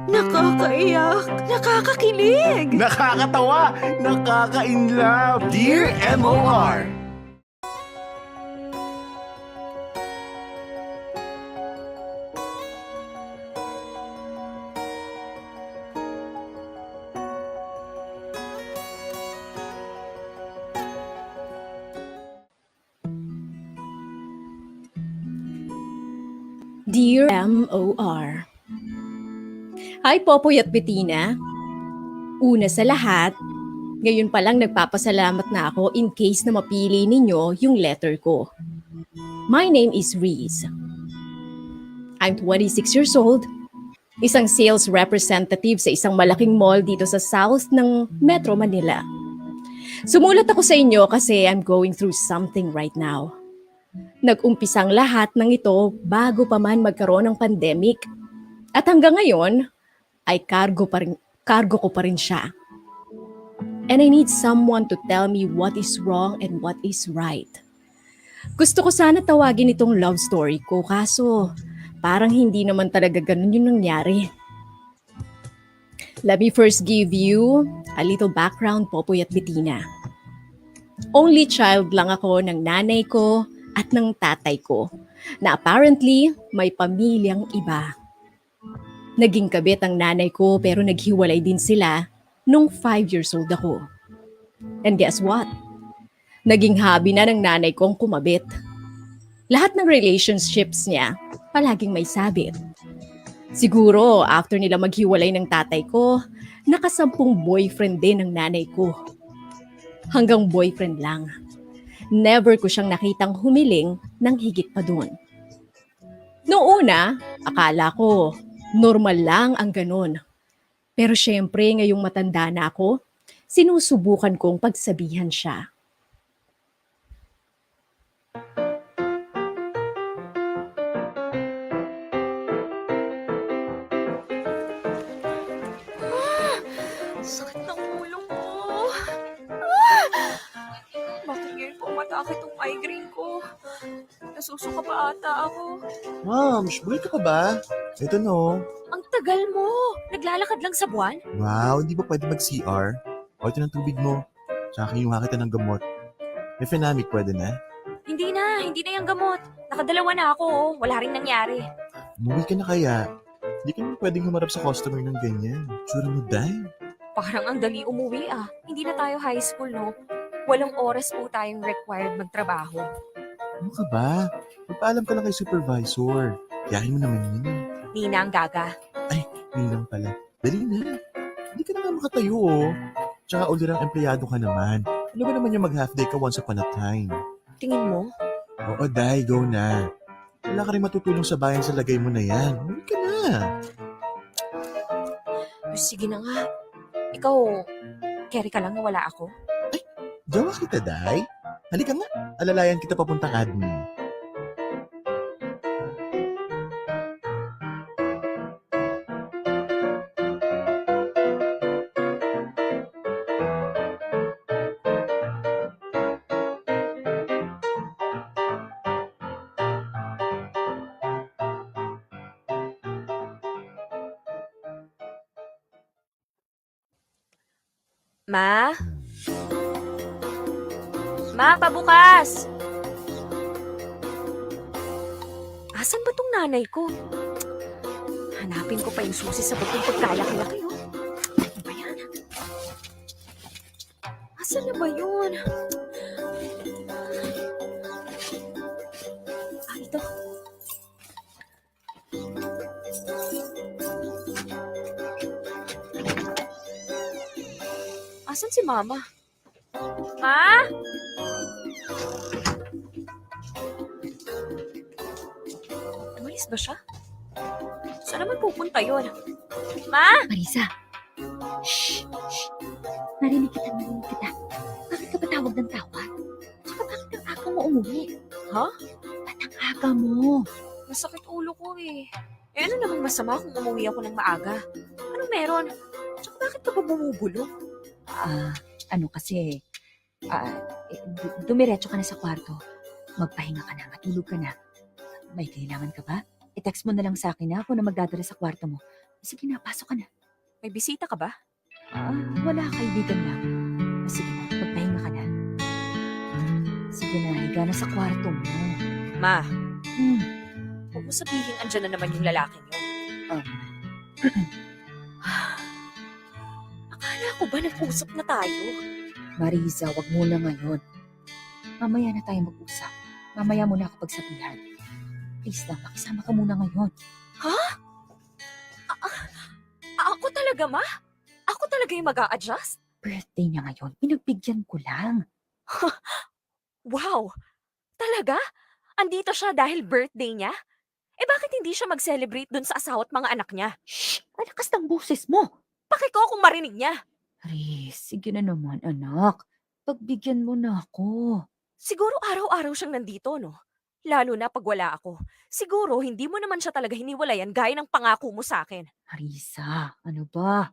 Nakakaiyak, nakakakilig. Nakakatawa, nakaka-inlove. Dear MOR. Dear MOR. Hi Popoy at Bettina. Una sa lahat, ngayon pa lang nagpapasalamat na ako in case na mapili ninyo yung letter ko. My name is Reese. I'm 26 years old, isang sales representative sa isang malaking mall dito sa south ng Metro Manila. Sumulat ako sa inyo kasi I'm going through something right now. Nag-umpisang lahat ng ito bago pa man magkaroon ng pandemic. At hanggang ngayon, ay cargo ko pa rin siya. And I need someone to tell me what is wrong and what is right. Gusto ko sana tawagin itong love story ko, kaso parang hindi naman talaga ganun yung nangyari. Let me first give you a little background, Popoy at Bettina. Only child lang ako ng nanay ko at ng tatay ko, na apparently may pamilyang iba. Naging kabit ang nanay ko pero naghiwalay din sila nung 5 years old ako. And guess what? Naging hobby na ng nanay kong kumabit. Lahat ng relationships niya, palaging may sabit. Siguro after nila maghiwalay ng tatay ko, nakasampung boyfriend din ng nanay ko. Hanggang boyfriend lang. Never ko siyang nakitang humiling ng higit pa doon. Noong una, akala ko normal lang ang ganun. Pero syempre ngayong matanda na ako, sinusubukan kong pagsabihan siya. Sakit ng ulo ko. Bakit ngayon po umatake itong migraine ko? Nasusuka pa ata ako. Ma'am, buhay ka pa ba? Ito no. Ang tagal mo. Naglalakad lang sa buwan? Wow, hindi ba pwede mag-CR? O ito ng tubig mo. Tsaka kinuha kita ng gamot. May Phenamic pwede na? Hindi na yung gamot. Nakadalawa na ako, oh. Wala rin nangyari. Umuwi ka na kaya? Hindi ka naman pwedeng humarap sa customer ng ganyan. Tsura mo dahil. Parang ang dali umuwi ah. Hindi na tayo high school, no? Walang oras po tayong required magtrabaho. Ano ka ba? Magpaalam ka lang kay supervisor. Yahin mo naman yun. Nina ang gaga. Nilang pala. Dali na. Hindi ka na nga makatayo oh. Tsaka ulirang empleyado ka naman. Ano ba naman yung mag-half day ka once upon a time? Tingin mo? Oo, Day, go na. Wala ka rin matutulong sa bayan sa lagay mo na yan. Umuwi ka na. Sige na nga. Ikaw, carry ka lang na wala ako. Jawa kita, Day. Halika nga. Alalayan kita papuntang admin. Ma? Ma, pabukas! Asan ba tong nanay ko? Hanapin ko pa yung susi sa butong pagkalaki-laki, oh. Ano ba yan? Asan na ba yun? Ito. Asan si Mama? Ma? Umalis ba siya? Saan naman pupunta yun? Ma? Marisa. Shh! Shh! Narinig kita. Bakit ka ba tawag ng tawag? Tsaka bakit ang aga mo umuwi? Ha? Ba't ang aga mo? Masakit ulo ko eh. Eh ano namang masama kung umuwi ako ng maaga? Anong meron? Tsaka bakit ka ba bumubulong? Ano kasi, dumiretso ka na sa kwarto. Magpahinga ka na, matulog ka na. May kailangan ka ba? I-text mo na lang sa akin na ako na magdadala sa kwarto mo. Sige na, pasok ka na. May bisita ka ba? Wala, kaibigan lang. Sige na, magpahinga ka na. Sige na, higa na sa kwarto mo. Ma, Hmm. huwag mo sabihin andyan na naman yung lalaking yun. Akala ko ba nag-usap na tayo? Marisa, wag muna ngayon. Mamaya na tayo mag-usap. Mamaya mo na ako pagsabihan. Please lang, makisama ka muna ngayon. Ako talaga, ma? Ako talaga yung mag-a-adjust? Birthday niya ngayon. Pinagbigyan ko lang. Wow! Talaga? Andito siya dahil birthday niya? Eh bakit hindi siya mag-celebrate dun sa asawa at mga anak niya? Shh! Malakas ng boses mo. Pakiko kung marinig niya. Aris, sige na naman, anak. Pagbigyan mo na ako. Siguro araw-araw siyang nandito, no? Lalo na pag wala ako. Siguro hindi mo naman siya talaga hiniwalayan gaya ng pangako mo sa akin. Arisa, ano ba?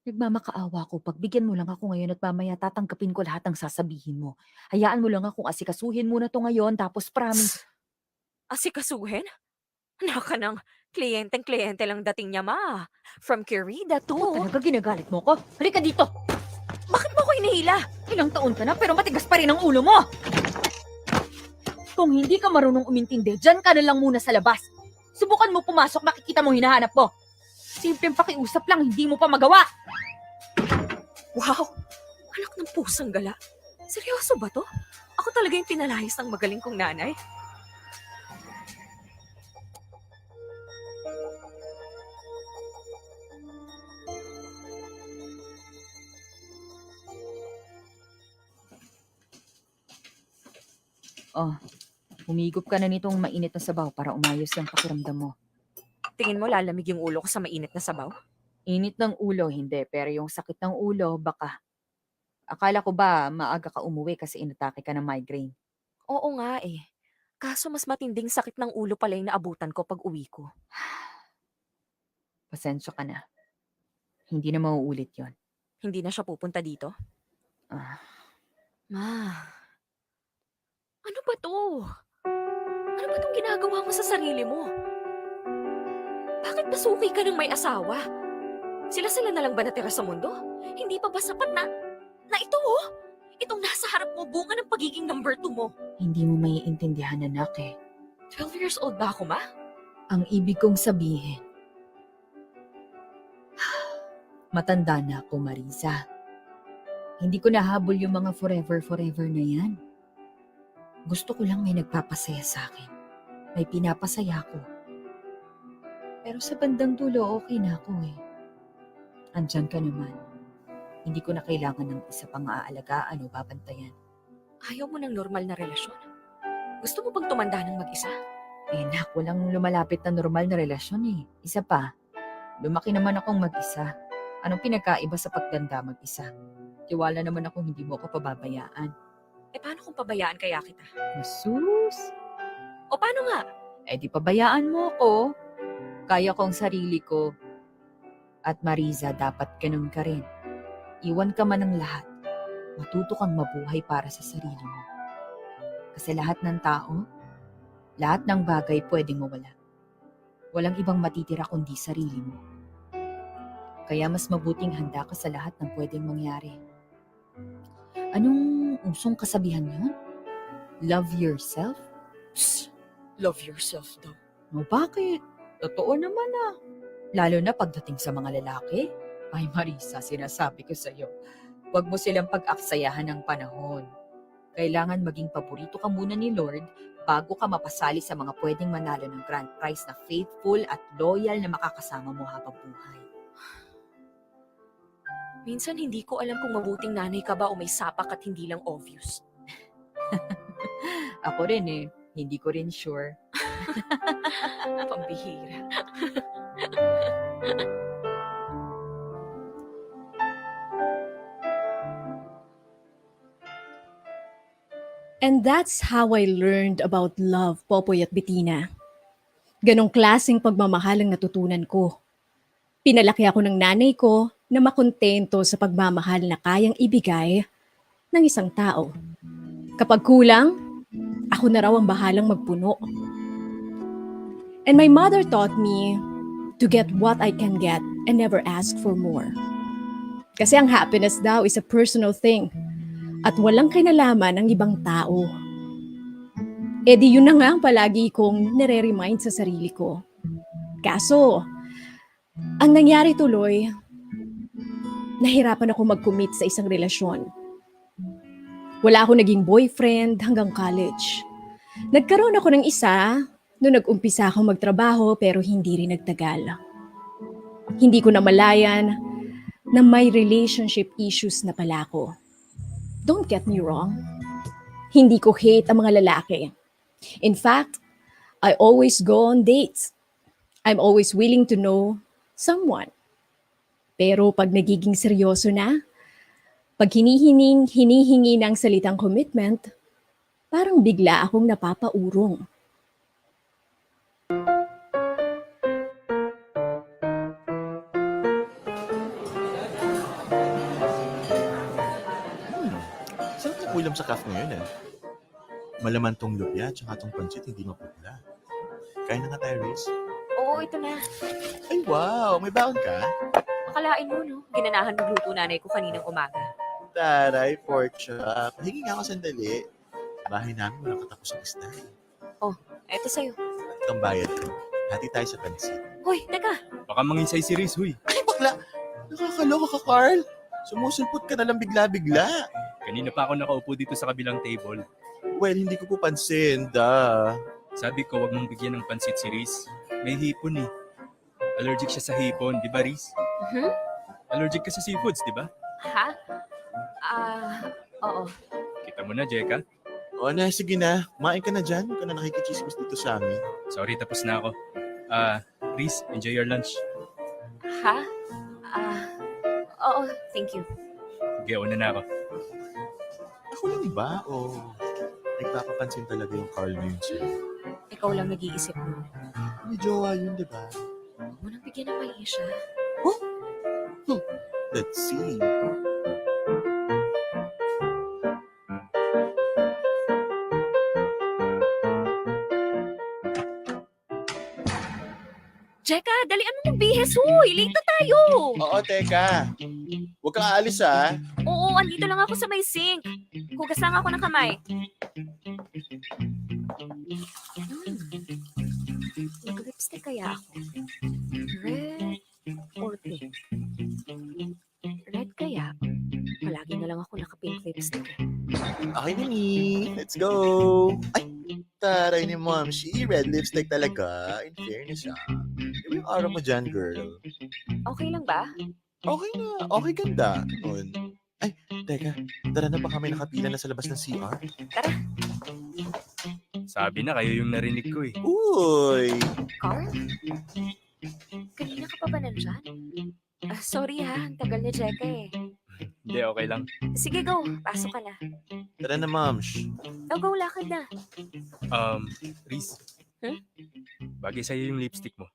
Nagmamakaawa ko. Pagbigyan mo lang ako ngayon at mamaya tatanggapin ko lahat ng sasabihin mo. Hayaan mo lang akong asikasuhin muna to ngayon tapos promise. Asikasuhin? Naka ng kliyenteng-kliyente lang dating niya, ma. From Querida to... Talaga ginagalit mo ko? Halika dito! Bakit mo ko inihila? Ilang taon ka na pero matigas pa rin ang ulo mo! Kung hindi ka marunong umintindi, dyan ka na lang muna sa labas. Subukan mo pumasok, makikita mo hinahanap mo. Simpleng pakiusap lang, hindi mo pa magawa. Wow! Anak ng pusang gala. Seryoso ba to? Ako talaga yung pinalayas ng magaling kong nanay? Oh, humigop ka na nitong mainit na sabaw para umayos yung pakiramdam mo. Tingin mo lalamig yung ulo ko sa mainit na sabaw? Init ng ulo, hindi. Pero yung sakit ng ulo, baka. Akala ko ba maaga ka umuwi kasi inatake ka ng migraine? Oo nga eh. Kaso mas matinding sakit ng ulo pala yung naabutan ko pag uwi ko. Pasensya ka na. Hindi na mauulit yon. Hindi na siya pupunta dito? Ah, Ma, ano ba to? Ano ba tong ginagawa mo sa sarili mo? Bakit pasuki ka ng may asawa? Sila-sila na lang ba natira sa mundo? Hindi pa ba sapat na ito oh? Itong nasa harap mo, bunga ng pagiging number 2 mo. hindi mo maiintindihan, anak eh. 12 years old ba ako, ma? Ang ibig kong sabihin, matanda na ako, Marisa. Hindi ko nahabol yung mga forever na yan. Gusto ko lang may nagpapasaya sa akin. May pinapasaya ko. Pero sa bandang dulo, okay na ako eh. Andyan ka naman. Hindi ko na kailangan ng isa pang aalagaan o babantayan. Ayaw mo ng normal na relasyon? Gusto mo bang tumanda ng mag-isa? Eh nak, walang lumalapit na normal na relasyon eh. Isa pa, lumaki naman akong mag-isa. Anong pinagkaiba sa pagtanda mag-isa? Tiwala naman ako hindi mo ako pababayaan. Eh paano kung pabayaan kaya kita? Masus! O paano nga? Eh di pabayaan mo ako. Kaya kong sarili ko. At Marisa, dapat ganun ka rin. Iwan ka man ng lahat. Matuto kang mabuhay para sa sarili mo. Kasi lahat ng tao, lahat ng bagay pwedeng mawala. Walang ibang matitira kundi sarili mo. Kaya mas mabuting handa ka sa lahat ng pwedeng mangyari. Anong usong kasabihan yun? Love yourself? Psst, love yourself daw. No, bakit? Totoo naman ah. Lalo na pagdating sa mga lalaki. Ay Marisa, sinasabi ko sa'yo, huwag mo silang pag-aksayahan ng panahon. Kailangan maging paborito ka muna ni Lord bago ka mapasali sa mga pwedeng manalo ng grand prize na faithful at loyal na makakasama mo habang buhay. Minsan hindi ko alam kung mabuting nanay ka ba o may sapak at hindi lang obvious. Ako rin eh, hindi ko rin sure. Pambihira. And that's how I learned about love, Popoy at Bettina. Ganong klaseng pagmamahal ang natutunan ko. Pinalaki ako ng nanay ko na makontento sa pagmamahal na kayang ibigay ng isang tao. Kapag kulang, ako na raw ang bahalang magpuno. And my mother taught me to get what I can get and never ask for more. Kasi ang happiness daw is a personal thing at walang kinalaman ng ibang tao. E di yun na nga ang palagi kong nire-remind sa sarili ko. Kaso, ang nangyari tuloy, nahirapan ako mag-commit sa isang relasyon. Wala ako naging boyfriend hanggang college. Nagkaroon ako ng isa noong nag-umpisa akong magtrabaho pero hindi rin nagtagal. Hindi ko namalayan na may relationship issues na pala ako. Don't get me wrong. Hindi ko hate ang mga lalaki. In fact, I always go on dates. I'm always willing to know someone. Pero pag nagiging seryoso na, pag hinihingi ng salitang commitment, parang bigla akong napapaurong. Sarap ng ulam sa cafe ngayon Malaman tong lupya tsaka tong pansit hindi maputla. Kain na nga tayo, Riz. Oo, ito na. Ay, wow! May baon ka? Akalain mo, no? Ginanahan magluto nanay ko kaninang umaga. Taray, pork chop. Hingi nga ako sandali. Bahay namin walang katapos ang isda. Eto sa'yo. Itong bayad ko. Hati tayo sa pansit. Hoy, teka. Baka mangisay si Riz, huy. Ay, bakla! Nakakaloka ka, Carl. Sumusulpot ka na lang bigla-bigla. Kanina pa ako nakaupo dito sa kabilang table. Well, hindi ko po pansin, da. Sabi ko, wag mong bigyan ng pansit si Riz. May hipon eh. Allergic siya sa hipon, di ba Riz? Mhm. Allergic ka sa seafoods, di ba? Ha? Oo. Kita mo na, Jeka. O na, sige na. Kumain ka na dyan. Huwag ka na nakikichismis dito sa amin. Sorry, tapos na ako. Riz, enjoy your lunch. Ha? Oo, thank you. Sige, una na ako. Ako lang ba? O nagpapapansin talaga yung Carl na yun sa'yo? Ikaw lang nag-iisip mo. May jowa yun, di ba? Huwag mo nang bigyan ng mali siya. Let's see. Jeka, dalian mo ng bihis, huy! Late na tayo! Oo, teka. Huwag kang aalis, ha? Oo, andito lang ako sa may sink. Hugas lang ako ng kamay. Nag-lipstick kaya ako? Red or pink? Red kaya? Palagi na lang ako naka-pink lipstick. Okay, Nini. Let's go. Ay, taray ni Mom. She red lipstick talaga. In fairness, Ano yung araw mo dyan, girl? Okay lang ba? Okay na. Okay, ganda. Noon. Ay, teka. Tara na ba kami nakapila na sa labas ng CR? Sabi na, kayo yung narinig ko eh. Uy! Carl? Kanina ka pa ba nandyan? Sorry ha, ang tagal ni Jeka eh. Hindi, okay lang. Sige, go. Pasok ka na. Tara na, Moms. Go, lakad na. Riz. Hmm? Bagay sa'yo yung lipstick mo.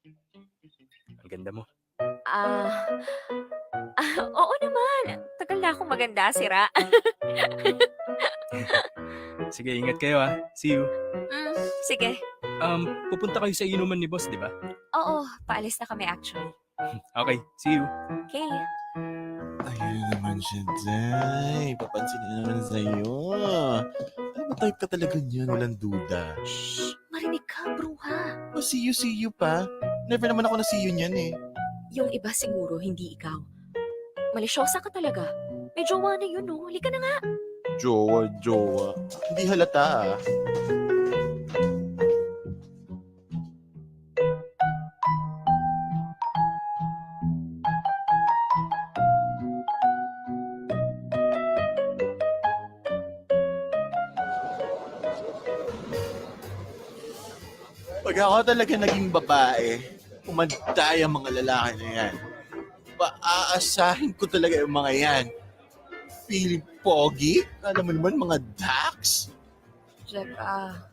Ang ganda mo. Oo naman. Tagal na akong maganda, sira. Sige, ingat kayo ah. See you. Sige. Pupunta kayo sa inuman ni boss, di ba? Oo, paalis na kami actually. Okay, see you. Okay. Ayun naman siya, Day. Papansin na naman sa'yo. Ano ba type ka talaga niyan? Walang duda. Shh! Marinig ka, bruha. Oh, see you pa. Never naman ako na-see you niyan eh. Yung iba siguro, hindi ikaw. Malisyosa ka talaga. May jowa na yun, no? Halika na nga. Jowa. Hindi halata Pag ako talaga naging babae, umantay ang mga lalaki na yan. Paaasahin ko talaga yung mga yan. Feeling pogi? Alam mo naman, mga ducks? Jeka.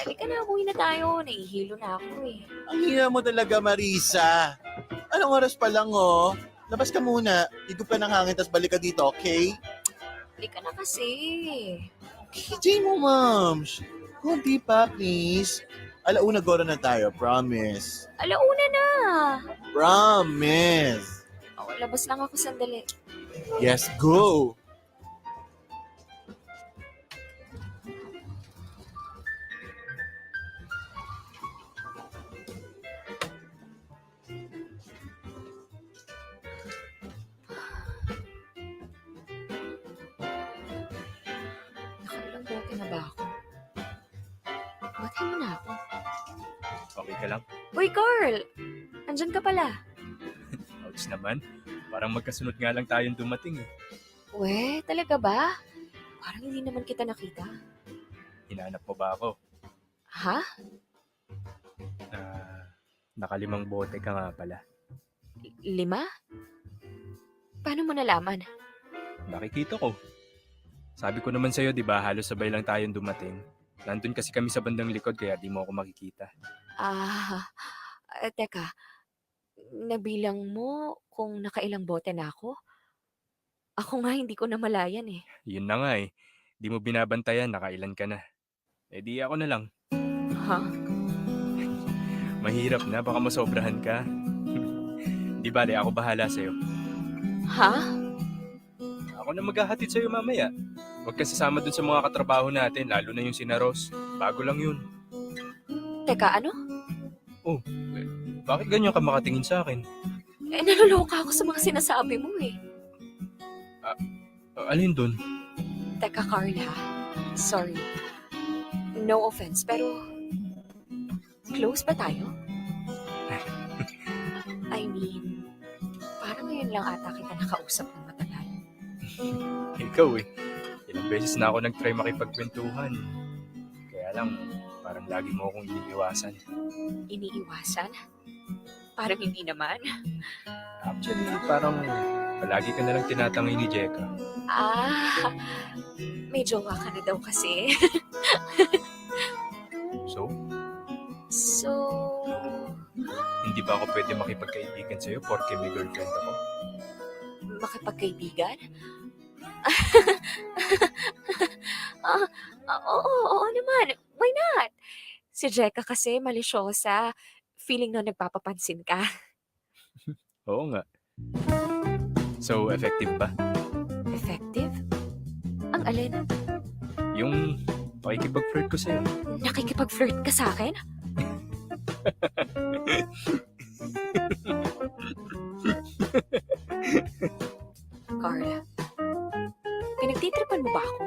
Halika na, uwi na tayo. Nahihilo na ako eh. Ang hina mo talaga, Marisa. Anong oras pa lang, oh? Labas ka muna. Higup ka ng hangin, tapos balik ka dito, okay? Halika na kasi. KJ mo, Moms. Kunti pa, please. Alauna gora na tayo, promise. Alauna na. Promise. Oh, labas lang ako sandali. Yes, go. Nakailang bote na ba ako? Batiin mo na ako. Okay ka lang? Uy, Carl! Andyan ka pala. Ouch naman. Parang magkasunod nga lang tayong dumating eh. We, talaga ba? Parang hindi naman kita nakita. Hinahanap mo ba ako? Ha? Nakalimang bote ka nga pala. 5? Paano mo nalaman? Nakikita ko. Sabi ko naman sa'yo, di ba, halos sabay lang tayong dumating. Nandun kasi kami sa bandang likod kaya di mo ako makikita. Teka. Nabilang mo kung nakailang bote na ako? Ako nga hindi ko namalayan eh. Yun na nga eh. Di mo binabantayan, nakailan ka na. Eh di ako na lang. Ha? Mahirap na, baka masobrahan ka. Di ba, ako bahala sa'yo. Ha? Ako na maghahatid sa'yo mamaya. Huwag ka sasama dun sa mga katrabaho natin, lalo na yung sina Ross. Bago lang yun. Teka, ano? Bakit ganyan ka makatingin sa akin? Naluloka ako sa mga sinasabi mo eh. Alin dun? Teka, Carl ha. Sorry. No offense, pero... Close ba tayo? I mean, parang ngayon lang ata kita nakausap ng matagal. Ikaw eh. Ilang beses na ako nag-try makipagkwentuhan. Kaya lang, parang lagi mo akong iniiwasan. Iniiwasan? Parang hindi naman. Actually, parang palagi ka na lang tinatangi ni Jeka. May jowa ka na daw kasi. So, So, hindi ba ako pwede makipagkaibigan sa'yo porke may girlfriend ako? makipagkaibigan? Oo naman. Why not? Si Jeka kasi malisyosa. Feeling na nagpapapansin ka. Oo nga. So, effective ba? Effective? Ang alin? Yung pakikipag-flirt ko sa'yo. Nakikipag-flirt ka sa akin? Carl, pinagtitripan mo ba ako?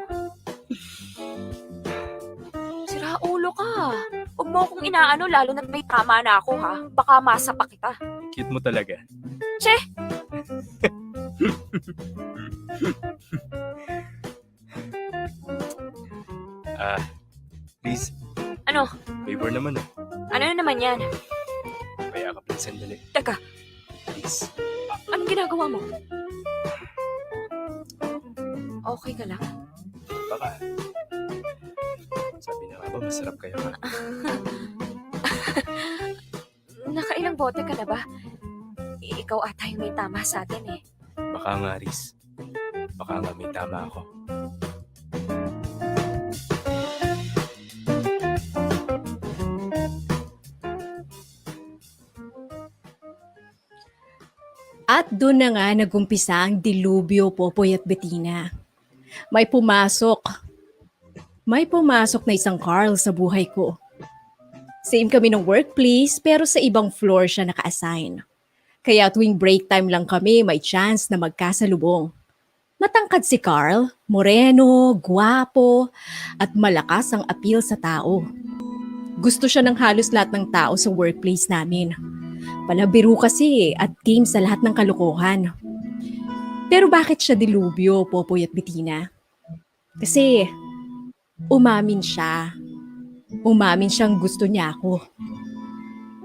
Sira ulo ka. Huwag mo akong inaano lalo na't may tama na ako ha. Baka masapa kita. Cute mo talaga. Che! Please. Ano? Favor naman Ano na naman yan? Kaya ka please sandali. Teka, Please. anong ginagawa mo? Okay ka lang? Baka. Sabi na nga ba, masarap kayo ha? Nakailang bote ka na ba? Ikaw ata yung may tama sa atin eh. Baka nga, Riz. Baka nga may tama ako. At doon na nga nagumpisa ang dilubyo, Popoy at Bettina. May pumasok na isang Carl sa buhay ko. Same kami ng workplace pero sa ibang floor siya naka-assign. Kaya tuwing break time lang kami may chance na magkasalubong. Matangkad si Carl, moreno, gwapo, at malakas ang appeal sa tao. Gusto siya ng halos lahat ng tao sa workplace namin. Palabiro kasi at game sa lahat ng kalokohan. Pero bakit siya dilubyo, Popoy at Bettina? Kasi umamin siya. Umamin siyang gusto niya ako.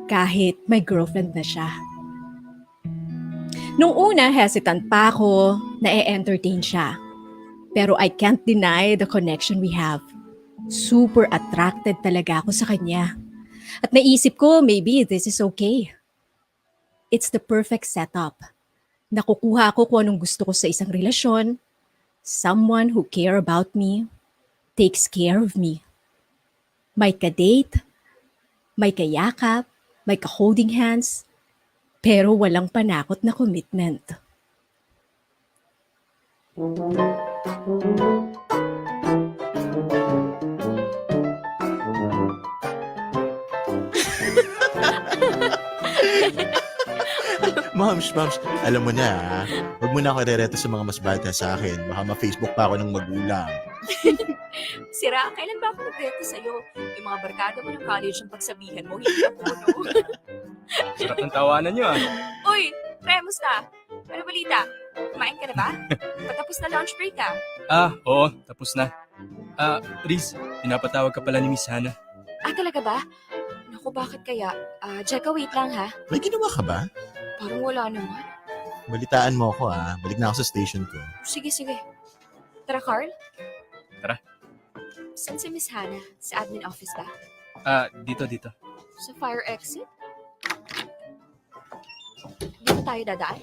Kahit may girlfriend na siya. Nung una, hesitant pa ako na e-entertain siya. Pero I can't deny the connection we have. Super attracted talaga ako sa kanya. At naisip ko, maybe this is okay. It's the perfect setup. Nakukuha ko kung anong gusto ko sa isang relasyon. Someone who care about me, takes care of me. May ka-date, May kayakap, may ka-holding hands, pero walang panakot na commitment. Moms, alam mo na ha. Huwag mo na ako irereto sa mga mas bata sa akin. Baka ma-Facebook pa ako ng magulang. Sira, kailan ba ako nagreto sa'yo? Yung mga barkada mo ng college ang pagsabihan mo, hindi ako, no? Sarap ng tawanan nyo ah. Uy, pre, musta? Ano balita? Kumain ka na ba? Patapos na lunch break ah. Oo, tapos na. Riz, pinapatawag ka pala ni Miss Hannah. Talaga ba? Naku, bakit kaya? Jeka, wait lang ha. May ginawa ka ba? Parang wala naman. Balitaan mo ako ha. Balik na ako sa station ko. Sige. Tara, Carl? Tara. Saan si Miss Hannah? Sa admin office ba? Dito. Sa fire exit? Dito tayo dadaan?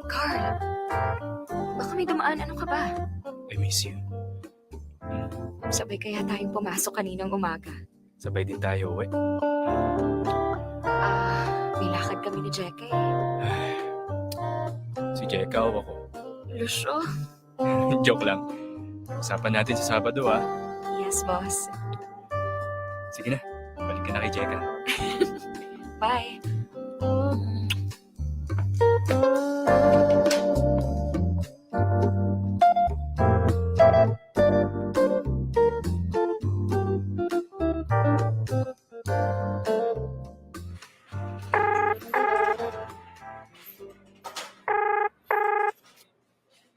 Carl, baka may dumaan. Ano ka ba? I miss you. Sabay kaya tayong pumasok kaninang umaga. Sabay din tayo uwi. May lakad kami ni Jeka eh. Si Jeka o ako. Lusyo? Joke lang. Usapan natin sa Sabado ah. Yes, boss. Sige na, balik ka na kay Jeka. Bye.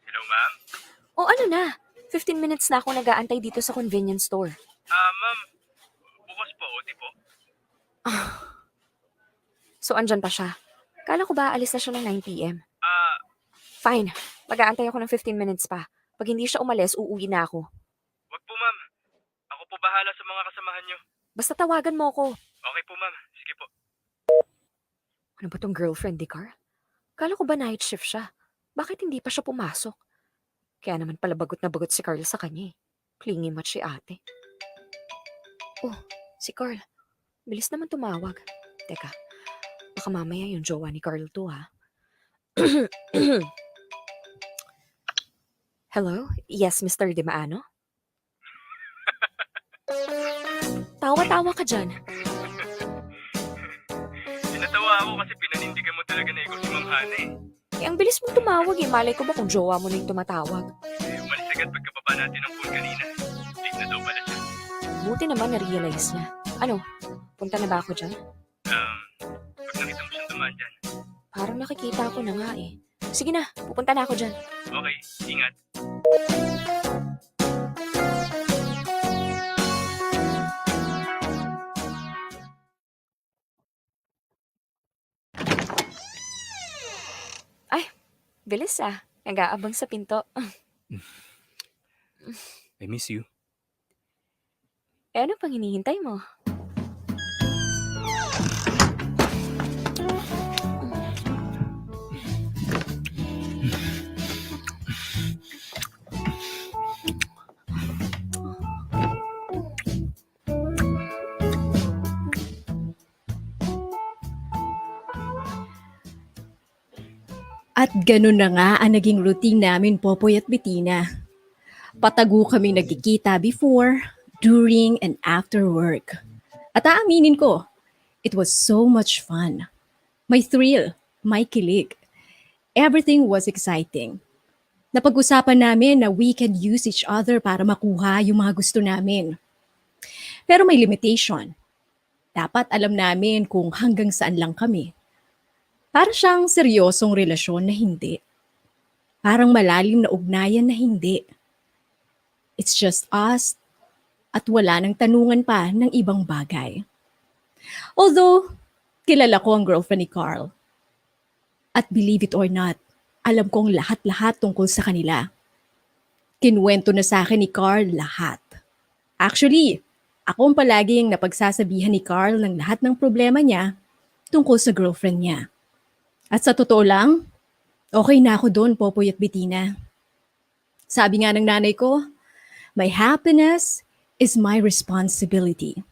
Hello ma'am? O ano na? 15 minutes na ako nag-aantay dito sa convenience store. Ma'am, bukas po, OT po. So, andyan pa siya. Kala ko ba alis na siya ng 9 p.m.? Fine. Mag-aantay ako ng 15 minutes pa. Pag hindi siya umalis, uuwi na ako. Wag po ma'am. Ako po bahala sa mga kasamahan nyo. Basta tawagan mo ako. Okay po ma'am, sige po. Ano ba tong girlfriend ni Carl? Kala ko ba night shift siya? Bakit hindi pa siya pumasok? Kaya naman pala bagot na bagot si Carl sa kanya eh. Clingy much si ate. Oh, si Carl. Bilis naman tumawag. Teka, baka mamaya yung jowa ni Carl to ha. Hello? Yes, Mr. Dimaano? Tawa-tawa ka dyan. Pinatawa ako kasi pinanindigan mo talaga na ikaw si Ma'am Hana eh. Ang bilis mong tumawag eh. Malay ko ba kung jowa mo na yung tumatawag? Umalis agad pagkababa natin ng phone kanina. Late na daw pala siya. Buti naman na-realize niya. Ano? Punta na ba ako dyan? Pag nakita mo siyang dumaan dyan. Parang nakikita ko na nga eh. Sige na, pupunta na ako dyan. Okay, ingat. Bilis ah. Nag-aabang sa pinto. I miss you. Ano pang hinihintay mo? At ganun na nga ang naging routine namin, Popoy at Bettina. Patago kaming nagkikita before, during, and after work. At aaminin ko, it was so much fun. May thrill, may kilig. Everything was exciting. Napag-usapan namin na we can use each other para makuha yung mga gusto namin. Pero may limitation. Dapat alam namin kung hanggang saan lang kami. Para siyang seryosong relasyon na hindi. Parang malalim na ugnayan na hindi. It's just us at wala nang tanungan pa ng ibang bagay. Although, kilala ko ang girlfriend ni Carl. At believe it or not, alam kong lahat-lahat tungkol sa kanila. Kinuwento na sa akin ni Carl lahat. Actually, ako ang palaging napagsasabihan ni Carl ng lahat ng problema niya tungkol sa girlfriend niya. At sa totoo lang, okay na ako doon, Popoy at Bettina. Sabi nga ng nanay ko, my happiness is my responsibility.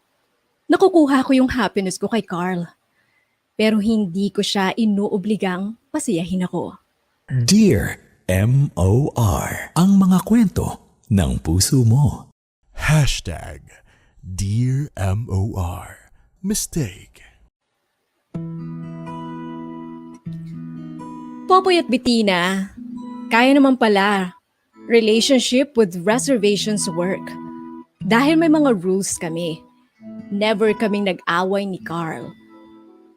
Nakukuha ko yung happiness ko kay Carl. Pero hindi ko siya inuobligang pasayahin ako. Dear M.O.R. Ang mga kwento ng puso mo. Hashtag Dear M.O.R. Mistake. Popoy at Bettina, kaya naman pala relationship with reservations work. Dahil may mga rules kami. Never kaming nag-away ni Carl.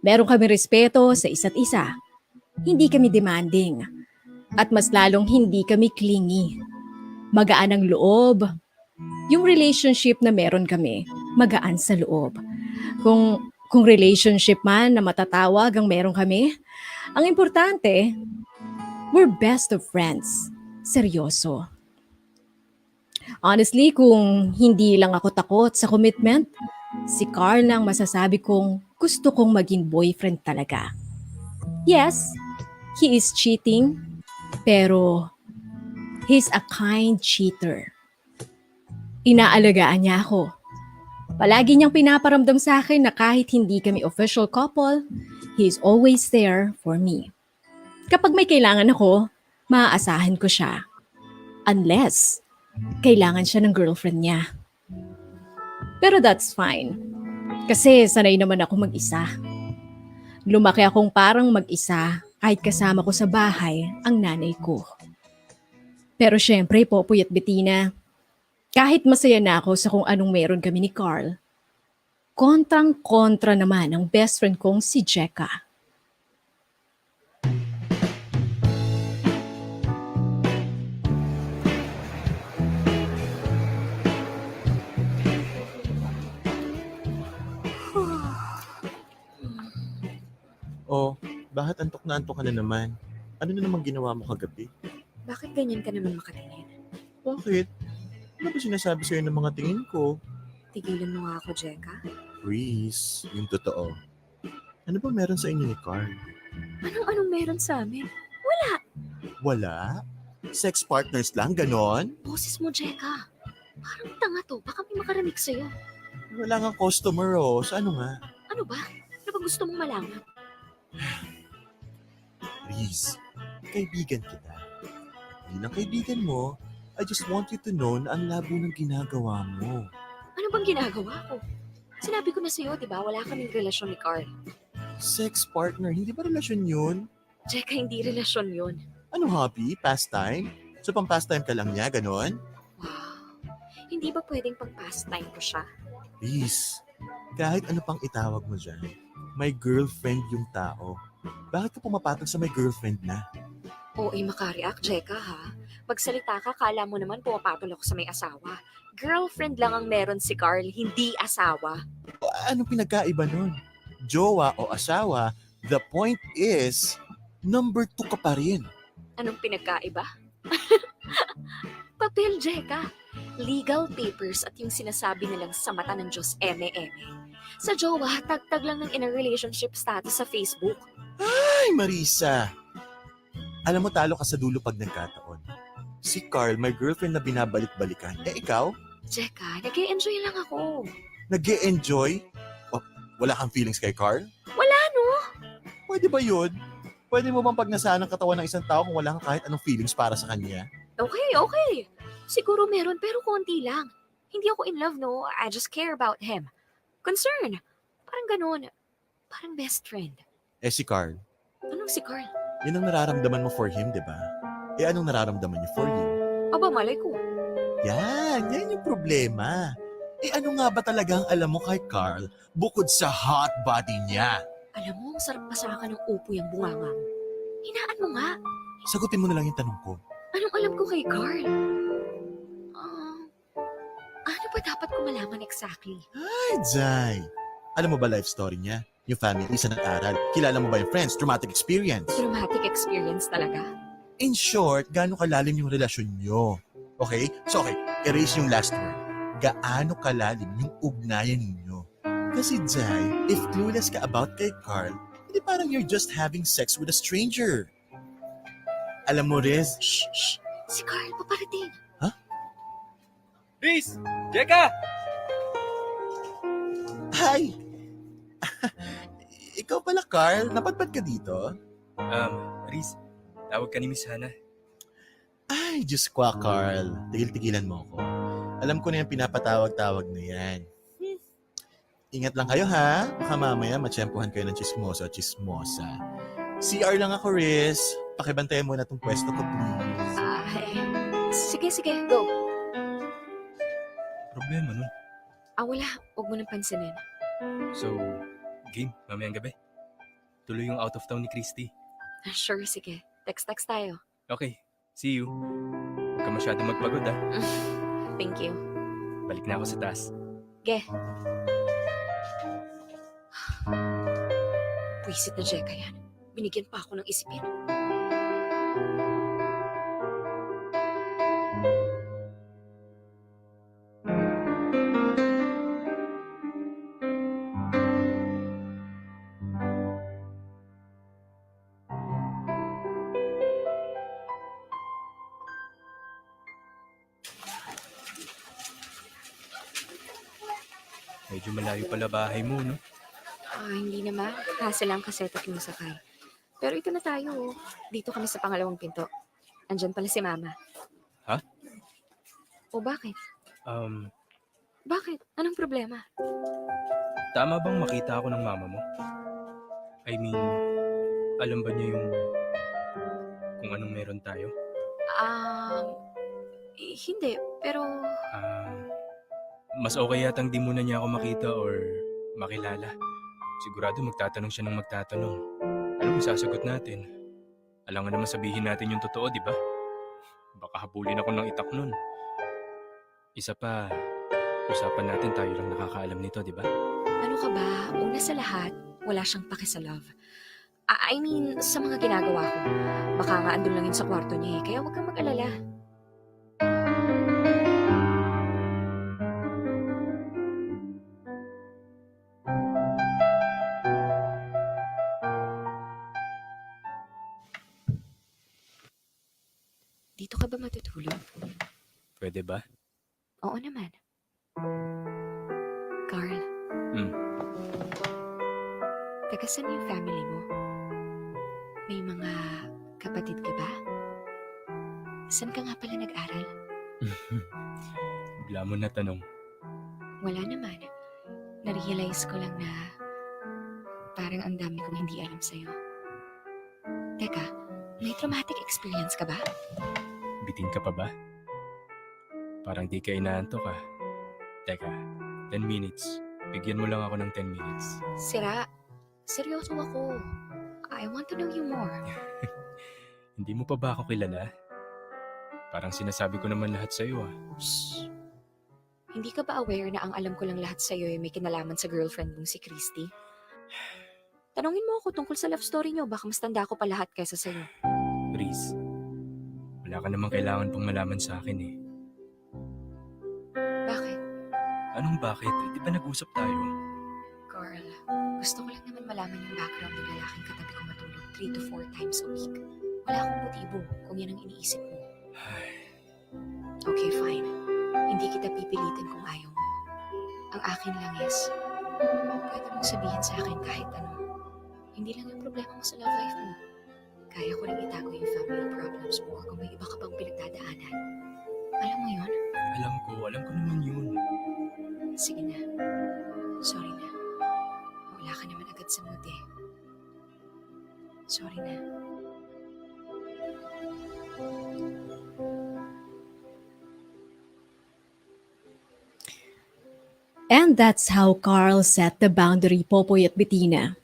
Meron kami respeto sa isa't isa. Hindi kami demanding. At mas lalong hindi kami clingy. Magaan ang loob. Yung relationship na meron kami, magaan sa loob. Kung relationship man na matatawag ang meron kami, ang importante, we're best of friends. Seryoso. Honestly, kung hindi lang ako takot sa commitment, si Carl lang masasabi kong gusto kong maging boyfriend talaga. Yes, he is cheating, pero he's a kind cheater. Inaalagaan niya ako. Palagi niyang pinaparamdam sa akin na kahit hindi kami official couple, he is always there for me. Kapag may kailangan ako, maaasahan ko siya. Unless, kailangan siya ng girlfriend niya. Pero that's fine. Kasi sanay naman ako mag-isa. Lumaki akong parang mag-isa kahit kasama ko sa bahay ang nanay ko. Pero syempre, Popoy at Bettina, kahit masaya na ako sa kung anong meron kami ni Carl, kontrang-kontra naman ang best friend kong si Jeka. Oh, bakit antok ka na naman? Ano na naman ginawa mo kagabi? Bakit ganyan ka naman makatingin? Bakit? Ano ba sinasabi sa'yo ng mga tingin ko? Tigilan mo nga ako, Jeka. Reese, yung totoo. Ano ba meron sa inyo ni Carl? Anong meron sa amin? Wala? Sex partners lang, ganon? Boses mo, Jeka. Parang tanga to. Baka may makarinig sa'yo. Wala nga customer oh. So ano nga? Ano ba? Ano ba gusto mong malaman? Reese, kaibigan kita. At bilang kaibigan mo, I just want you to know na ang labo ng ginagawa mo. Ano bang ginagawa ko? Sinabi ko na sa'yo, di ba? Wala kaming relasyon ni Carl. Sex partner, hindi ba relasyon yun? Jeka, hindi relasyon yun. Ano hobby? Pastime? So pang pastime ka lang niya, ganon? Wow. Hindi ba pwedeng pang pastime ko siya? Reese, kahit ano pang itawag mo dyan, may girlfriend yung tao. Bakit ka pumapatol sa may girlfriend na? Oo, makareact, Jeka, ha? Magsalita ka, kala mo naman pumapatol ako sa may asawa. Girlfriend lang ang meron si Carl, hindi asawa. Anong pinagkaiba nun? Jowa o asawa, the point is, number 2 ka pa rin. Anong pinagkaiba? Papel, Jeka. Legal papers at yung sinasabi nilang sa mata ng Diyos, eme-eme. Sa jowa, tagtag lang ng in a relationship status sa Facebook. Ay, Marisa! Alam mo, talo ka sa dulo pag nagkataon. Si Carl, may girlfriend na binabalik-balikan. Eh, ikaw? Jeka, nag-e-enjoy lang ako. Nag-e-enjoy? Wala kang feelings kay Carl? Wala, no? Pwede ba yun? Pwede mo bang pagnasaan ang katawan ng isang tao kung wala kang kahit anong feelings para sa kanya? Okay. Siguro meron, pero konti lang. Hindi ako in love, no? I just care about him. Concern. Parang ganun. Parang best friend. Eh, si Carl, Anong si Carl? yun ang nararamdaman mo for him, di ba? Eh, anong nararamdaman niya for you? Aba, malay ko. Yan yung problema. Eh, ano nga ba talaga ang alam mo kay Carl bukod sa hot body niya? Alam mo, ang sarap pasakan ng upo yung bunganga mo. Hinaan mo nga. Sagutin mo na lang yung tanong ko. Anong alam ko kay Carl? Ano ba dapat ko malaman exactly? Ay, Jai. Alam mo ba life story niya? Yung family, isa nag-aral. Kilala mo ba yung friends? Traumatic experience. Traumatic experience talaga. In short, gaano kalalim yung relasyon nyo? Okay? So, okay. Erase yung last word. Gaano kalalim yung ugnayan ninyo? Kasi, Jai, if clueless ka about kay Carl, Hindi parang you're just having sex with a stranger. Alam mo, Riz, Shh, shh. Si Carl paparating. Riz! Jeka! hi! Ikaw pala, Carl. Napadpad ka dito? Riz, tawag ka ni Miss Hannah. Ay, Diyos ko, Carl. Tigil-tigilan mo ako. Alam ko na yung pinapatawag-tawag na yan. Ingat lang kayo, ha? Baka mamaya matsyempohan kayo ng chismoso at chismosa. CR lang ako, Riz. Pakibantayan muna tong pwesto ko, please. Sige, sige, go. Problema nun. Wala. Huwag mo nang pansinin. So, game, mamayang gabi. Tuloy yung out of town ni Christy. Sure, sige. Text tayo. Okay, see you. Huwag ka masyadong magpagod ah. Thank you. Balik na ako sa taas. Pwisit na Jeka yan. Binigyan pa ako ng isipin. Medyo malayo pala bahay mo, no? Hindi naman. Hassle lang kasi tatlong sakay. Pero ito na tayo. Dito kami sa pangalawang pinto. Andyan pala si Mama. Ha? O bakit? Um, Bakit? Anong problema? Tama bang makita ako ng mama mo? I mean, alam ba niya yung kung anong meron tayo? Hindi. Pero Mas okay yatang di muna niya ako makita or makilala. Sigurado magtatanong siya ng magtatanong. Anong sasagot natin? Alam nga naman sabihin natin yung totoo, di ba? Baka habulin ako ng itak nun. Isa pa, usapan natin tayo lang nakakaalam nito, di ba? ano ka ba? Una sa lahat, wala siyang pake sa love. I mean, sa mga ginagawa ko. Baka nga andun lang yun sa kwarto niya eh. Kaya huwag kang mag-alala. Dito ka ba matutulog? Pwede ba? Oo naman. Carl. Taga saan yung family mo? May mga kapatid ka ba? Saan ka nga pala nag-aral? Bigla mo na tanong. Wala naman. Narealize ko lang na parang ang dami kong hindi alam sa'yo. Teka, may traumatic experience ka ba? Bitin ka pa ba? Parang di ka inaantok ah. Teka, 10 minutes. Bigyan mo lang ako ng 10 minutes. Sira, seryoso ako. I want to know you more. Hindi mo pa ba ako kilala? Parang sinasabi ko naman lahat sa'yo ah. Shh. Hindi ka ba aware na ang alam ko lang lahat sa'yo ay may kinalaman sa girlfriend mong si Christy? Tanungin mo ako tungkol sa love story niyo. Baka mas tanda ko pa lahat kaysa sa'yo. Breeze, wala ka namang kailangan pong malaman sa akin eh. Bakit? Anong bakit? Di ba nag-usap tayo? Carl, gusto ko lang naman malaman yung background ng lalaking katabi ko matulog 3 to 4 times a week. Wala akong motibo kung yan ang iniisip mo. Okay, fine. Hindi kita pipilitin kung ayaw mo. Ang akin lang is, pwede mong sabihin sa akin kahit ano. Hindi lang yung problema mo sa love life mo. Kaya ko rin itago yung family problems mo or kung may iba ka pang pinagdadaanan. Alam mo yon? Alam ko naman yun. Sige na. Sorry na. Wala ka naman agad sa mood eh. Sorry na. And that's how Carl set the boundary, Popoy at Bettina.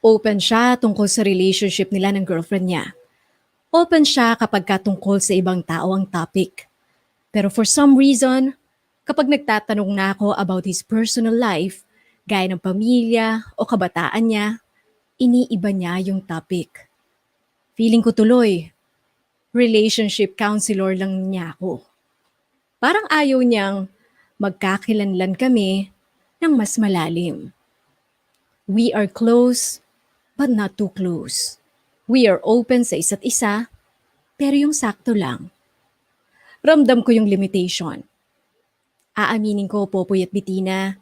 Open siya tungkol sa relationship nila ng girlfriend niya. Open siya kapag tungkol sa ibang tao ang topic. Pero for some reason, kapag nagtatanong na ako about his personal life, gaya ng pamilya o kabataan niya, iniiba niya yung topic. Feeling ko tuloy, relationship counselor lang niya ako. Parang ayaw niyang magkakilanlan kami ng mas malalim. We are close, but not too close. We are open sa isa't isa, pero yung sakto lang. Ramdam ko yung limitation. Aaminin ko, Popoy at Bitina,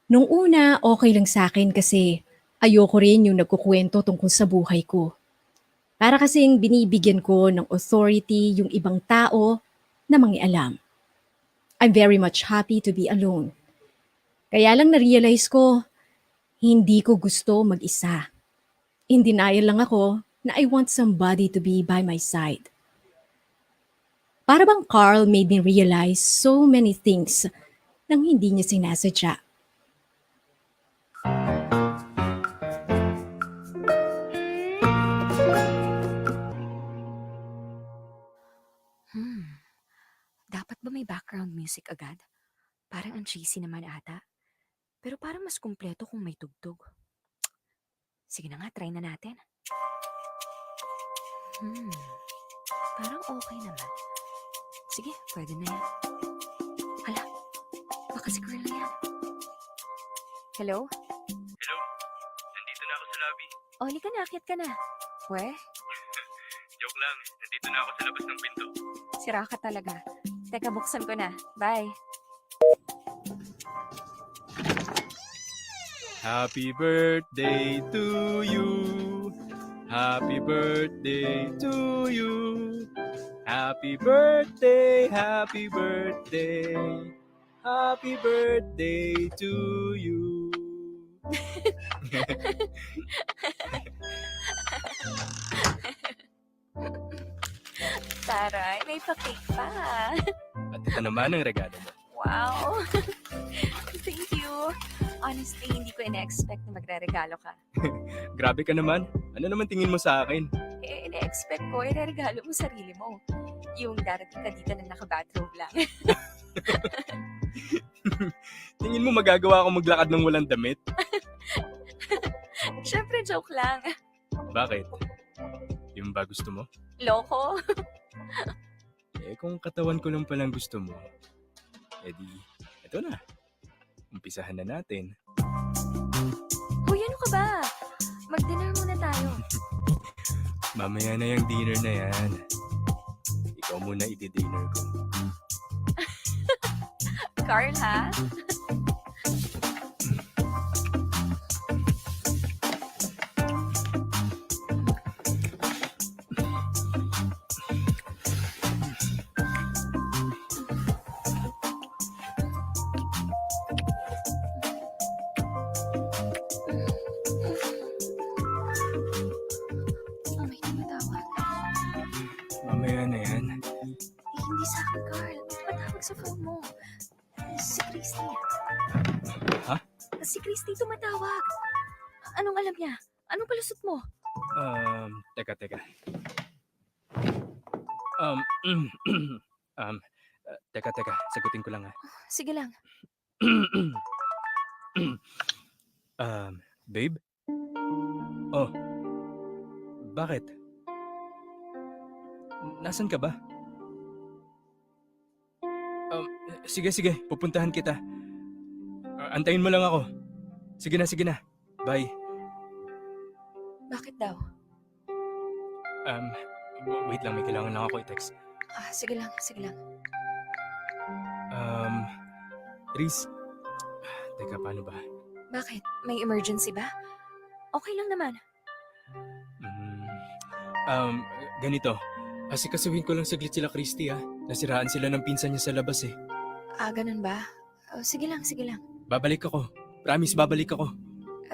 nung una okay lang sa akin kasi ayoko rin yung nagkukwento tungkol sa buhay ko. Para kasing binibigyan ko ng authority yung ibang tao na mangialam. I'm very much happy to be alone. Kaya lang na-realize ko, hindi ko gusto mag-isa. In denial lang ako na I want somebody to be by my side. Para bang Carl made me realize so many things nang hindi niya sinasadya. Dapat ba may background music agad? Parang ang cheesy naman ata. Pero parang mas kumpleto kung may tugtog. Sige na nga, try na natin. Parang okay naman. Sige, pwede na yan. Hala, baka si Carl na yan. Hello? Hello? Nandito na ako sa lobby. Oli ka na, akyat ka na. Weh, Joke lang. Nandito na ako sa labas ng pinto. sira ka talaga. Teka, buksan ko na. Bye. Happy birthday to you. Happy birthday to you. Happy birthday, happy birthday. Happy birthday to you. Taray, may pa-cake pa. At ito naman ang regalo mo. Wow. Thank you. Honestly, hindi ko ina-expect na magre-regalo ka. Grabe ka naman. Ano naman tingin mo sa akin? Ina-expect ko, ire-regalo mo sarili mo. Yung darating ka dito na naka-bathrobe lang. Tingin mo magagawa ako maglakad ng walang damit? Siyempre, joke lang. Bakit? Yung ba gusto mo? Loko. Kung katawan ko lang palang gusto mo, edi, eto na. Umpisahan na natin. Uy, ano ka ba? Mag-dinner muna tayo. Mamaya na yung dinner na yan. Ikaw muna i-dinner ko. Carl, ha? Oh, may tumatawag. Mamaya na yan. Hindi sa akin, Carl. Tumatawag sa phone mo. Si Christy. Ha? Si Christy tumatawag. Anong alam niya? Anong palusot mo? Teka. Um, teka. Sagutin ko lang ha. Sige lang. Babe? Oh. Bakit? Nasaan ka ba? Sige. Pupuntahan kita. Antayin mo lang ako. Sige na. Bye. Bakit daw? Wait lang. May kailangan lang ako i-text. Sige lang. Tris. Teka, paano ba? Bakit? May emergency ba? Okay lang naman. Ganito. Asikasuhin ko lang saglit sila Christy ha. Nasiraan sila ng pinsan niya sa labas eh. Ganun ba? Sige lang. Babalik ako. Promise, babalik ako.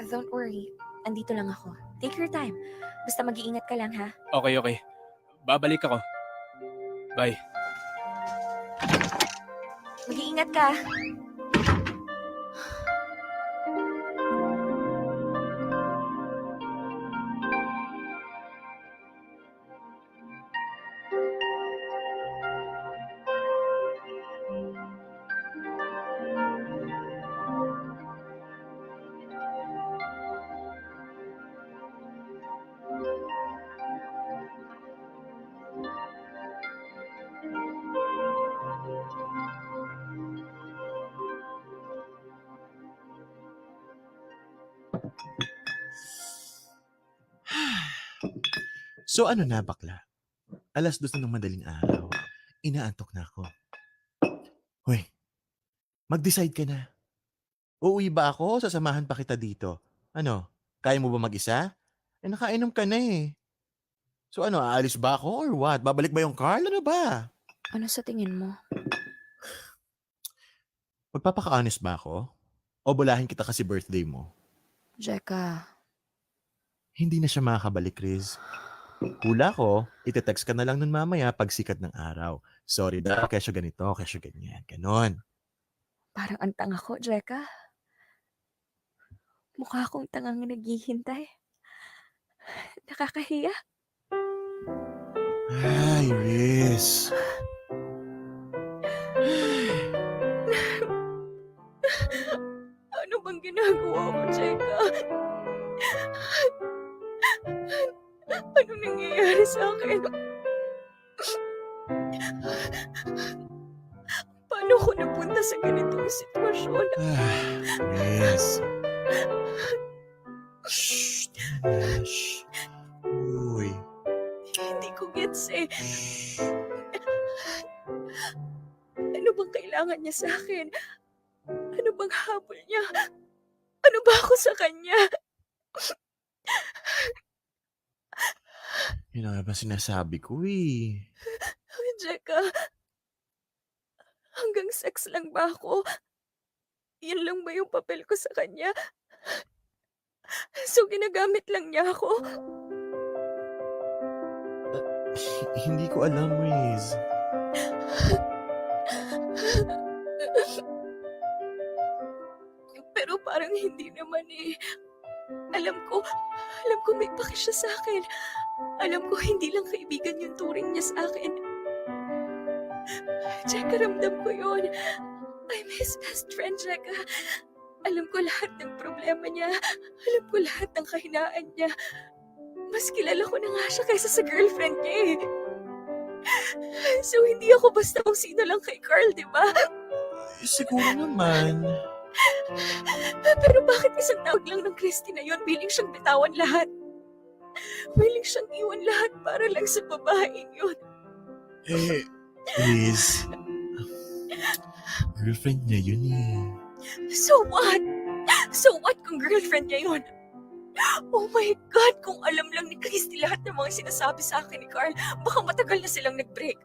Don't worry. Andito lang ako. Take your time. Basta mag-iingat ka lang, ha? Okay. Babalik ako. Bye. Mag-iingat ka. So ano na, bakla? 2:00 na ng madaling araw. Inaantok na ako. Hoy, mag-decide ka na. Uuwi ba ako o sasamahan pa kita dito? Ano, kaya mo ba mag-isa? Nakainom ka na eh. So ano, aalis ba ako or what? Babalik ba yung Carl? Ano ba? Ano sa tingin mo? Magpapaka-honest ba ako? O bulahin kita kasi birthday mo? Jeka, Hindi na siya makakabalik, Chris. Hula ko, ite-text ka na lang nun mamaya pag sikat ng araw. Sorry daw, kesyo ganito, kesyo ganyan. Ganon. parang ang tanga ko, Jeka. Mukha akong tangang naghihintay. Nakakahiya. Ay, Riz. Ano bang ginagawa ko, Jeka? Anong nangyayari sa akin? Paano ko napunta sa ganitong sitwasyon? Riz. Shh. Tama na. Shh. Uy. Hindi ko gets eh. Shh. Ano bang kailangan niya sa akin? Ano bang habol niya? Ano ba ako sa kanya? Yun ang ba sinasabi ko eh. Jeka, hanggang sex lang ba ako? Yan lang ba yung papel ko sa kanya? So ginagamit lang niya ako? Hindi ko alam, Riz. Pero parang hindi naman eh. Alam ko may paki siya sa akin. Alam ko hindi lang kaibigan yung turing niya sa akin. Jeka, ramdam ko yun. I'm his best friend, Jeka. Alam ko lahat ng problema niya. Alam ko lahat ng kahinaan niya. Mas kilala ko na nga siya kaysa sa girlfriend niya eh. So hindi ako basta kung sino lang kay Carl, di ba? Siguro naman. Pero bakit isang tawag lang ng Christy na yun, willing siyang bitawan lahat? Willing siyang iwan lahat para lang sa babaeng yun. Riz. Girlfriend niya yun eh. So what? So what kung girlfriend niya yun? Oh my God, kung alam lang ni Christy lahat ng mga sinasabi sa akin ni Carl, baka matagal na silang nag-break.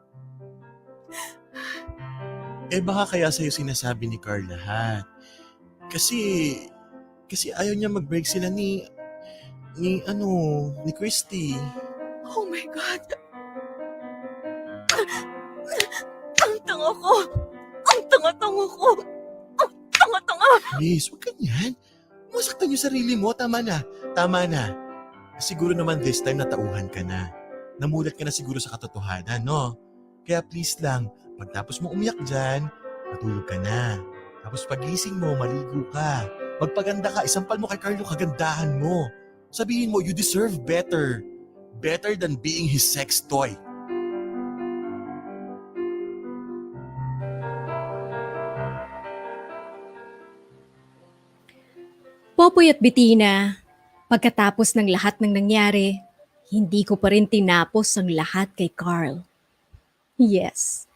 Baka kaya sa'yo sinasabi ni Carl lahat. Kasi ayaw niya mag-break sila ni Christy. Oh my God. Ang tanga ko. Ang tanga-tanga ko. Ang tanga-tanga. Riz, huwag ganyan. Masaktan yung sarili mo. Tama na. Tama na. Siguro naman this time natauhan ka na. Namulat ka na siguro sa katotohanan, no? Kaya please lang, pagtapos mo umiyak dyan, matulog ka na. Tapos pagising mo, maligo ka. Magpaganda ka, isampal mo kay Carlo kagandahan mo. Sabihin mo, you deserve better. Better than being his sex toy. Popoy at Bettina, pagkatapos ng lahat ng nangyari, hindi ko pa rin tinapos ang lahat kay Carl. Yes.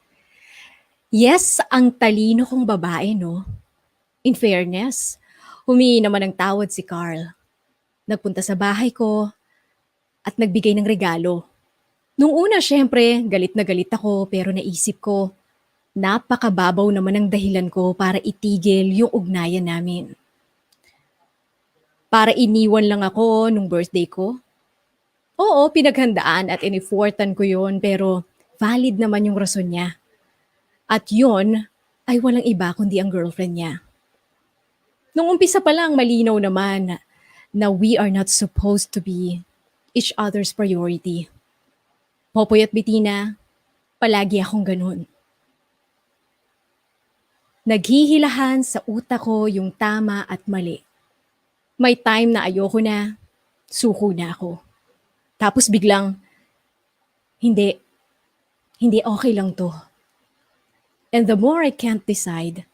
Yes, ang talino kong babae, no? In fairness, humingi naman ng tawad si Carl. Nagpunta sa bahay ko at nagbigay ng regalo. Nung una, syempre, galit na galit ako pero naisip ko, napakababaw naman ang dahilan ko para itigil yung ugnayan namin. Para iniwan lang ako nung birthday ko? Oo, pinaghandaan at inifortan ko yon pero valid naman yung rason niya. At yon ay walang iba kundi ang girlfriend niya. Nung umpisa pa lang malinaw naman na we are not supposed to be each other's priority. Popoy at Bettina, palagi akong ganun. Naghihilahan sa utak ko yung tama at mali. May time na ayoko na, suko na ako. Tapos biglang, hindi okay lang to. And the more I can't decide,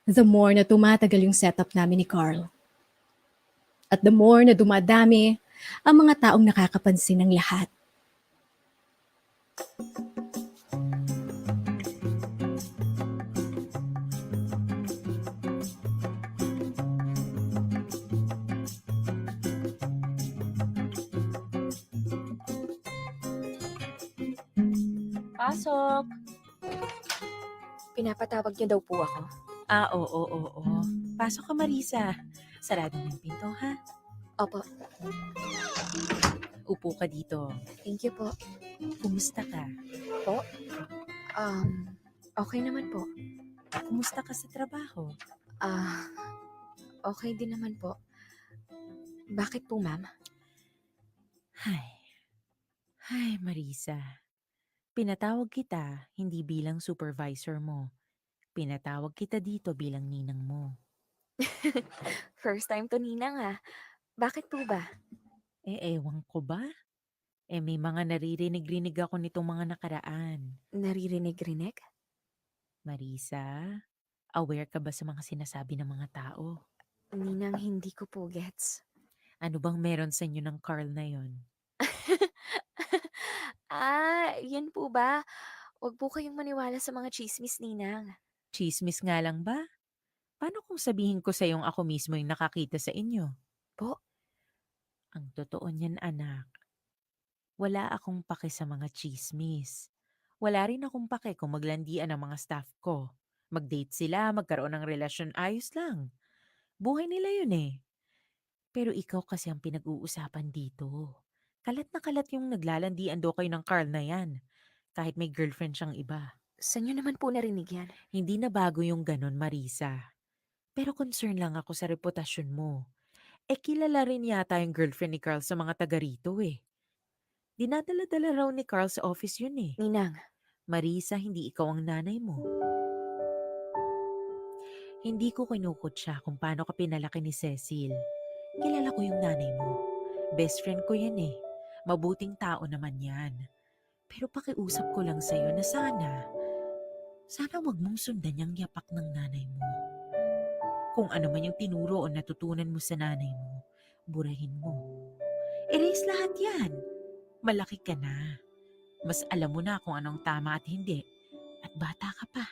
the more na tumatagal yung setup namin ni Carl. At the more na dumadami ang mga taong nakakapansin ng lahat. Pasok! Pinapatawag niyo daw po ako. Oo. Pasok ka, Marisa. Sarado mo yung pinto, ha? Opo, Upo ka dito. thank you po. Kumusta ka? Okay naman po. Kumusta ka sa trabaho? Ah, okay din naman po. Bakit po, ma'am? Ay, Marisa. Pinatawag kita hindi bilang supervisor mo. Pinatawag kita dito bilang ninang mo. First time to ninang ah. Bakit po ba? Ewan ko ba? May mga naririnig-rinig ako nitong mga nakaraan. Naririnig-rinig? Marisa, aware ka ba sa mga sinasabi ng mga tao? Ninang, hindi ko po gets. Ano bang meron sa inyo ng Carl na yon? Yan po ba? Huwag po kayong maniwala sa mga chismis, ninang. Chismis nga lang ba? Paano kung sabihin ko sa ako mismo yung nakakita sa inyo? Po? Ang totoo niyan, anak. Wala akong pake sa mga chismis. Wala rin akong pake kung maglandian ang mga staff ko. Mag-date sila, magkaroon ng relasyon, ayos lang. Buhay nila yun eh. Pero ikaw kasi ang pinag-uusapan dito. Kalat na kalat yung naglalandian daw kayo ng Carl na yan. Kahit may girlfriend siyang iba. Saan nyo naman po narinig yan? Hindi na bago yung ganon, Marisa. Pero concern lang ako sa reputasyon mo. Kilala rin yata yung girlfriend ni Carl sa mga taga rito eh. Dinadala-dala raw ni Carl sa office yun eh. Ninang, Marisa, hindi ikaw ang nanay mo. Hindi ko kinukutya kung paano ka pinalaki ni Cecil. Kilala ko yung nanay mo. Best friend ko yan eh. Mabuting tao naman yan. Pero pakiusap ko lang sa'yo na sana wag mong sundan yung yapak ng nanay mo. Kung ano man yung tinuro o natutunan mo sa nanay mo, burahin mo. Erase lahat yan. Malaki ka na. Mas alam mo na kung anong tama at hindi. At bata ka pa.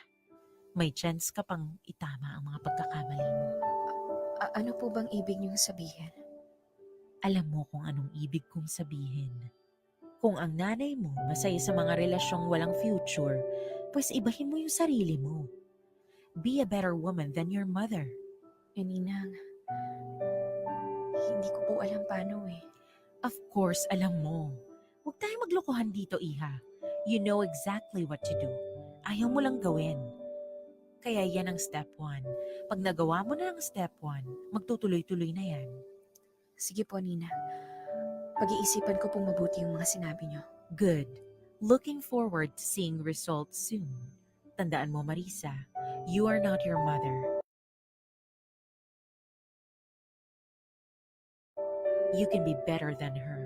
May chance ka pang itama ang mga pagkakamali mo. ano po bang ibig niyong sabihin? Alam mo kung anong ibig kong sabihin. Kung ang nanay mo masaya sa mga relasyong walang future, pues ibahin mo yung sarili mo. Be a better woman than your mother. Ninang, hindi ko po alam paano eh. Of course, alam mo. Huwag tayong maglokohan dito, Iha. You know exactly what to do. Ayaw mo lang gawin. Kaya yan ang step 1. Pag nagawa mo na ang step 1, magtutuloy-tuloy na yan. Sige po, Nina. Pag-iisipan ko pong mabuti yung mga sinabi niyo. Good. Looking forward to seeing results soon. Tandaan mo, Marisa, you are not your mother. You can be better than her.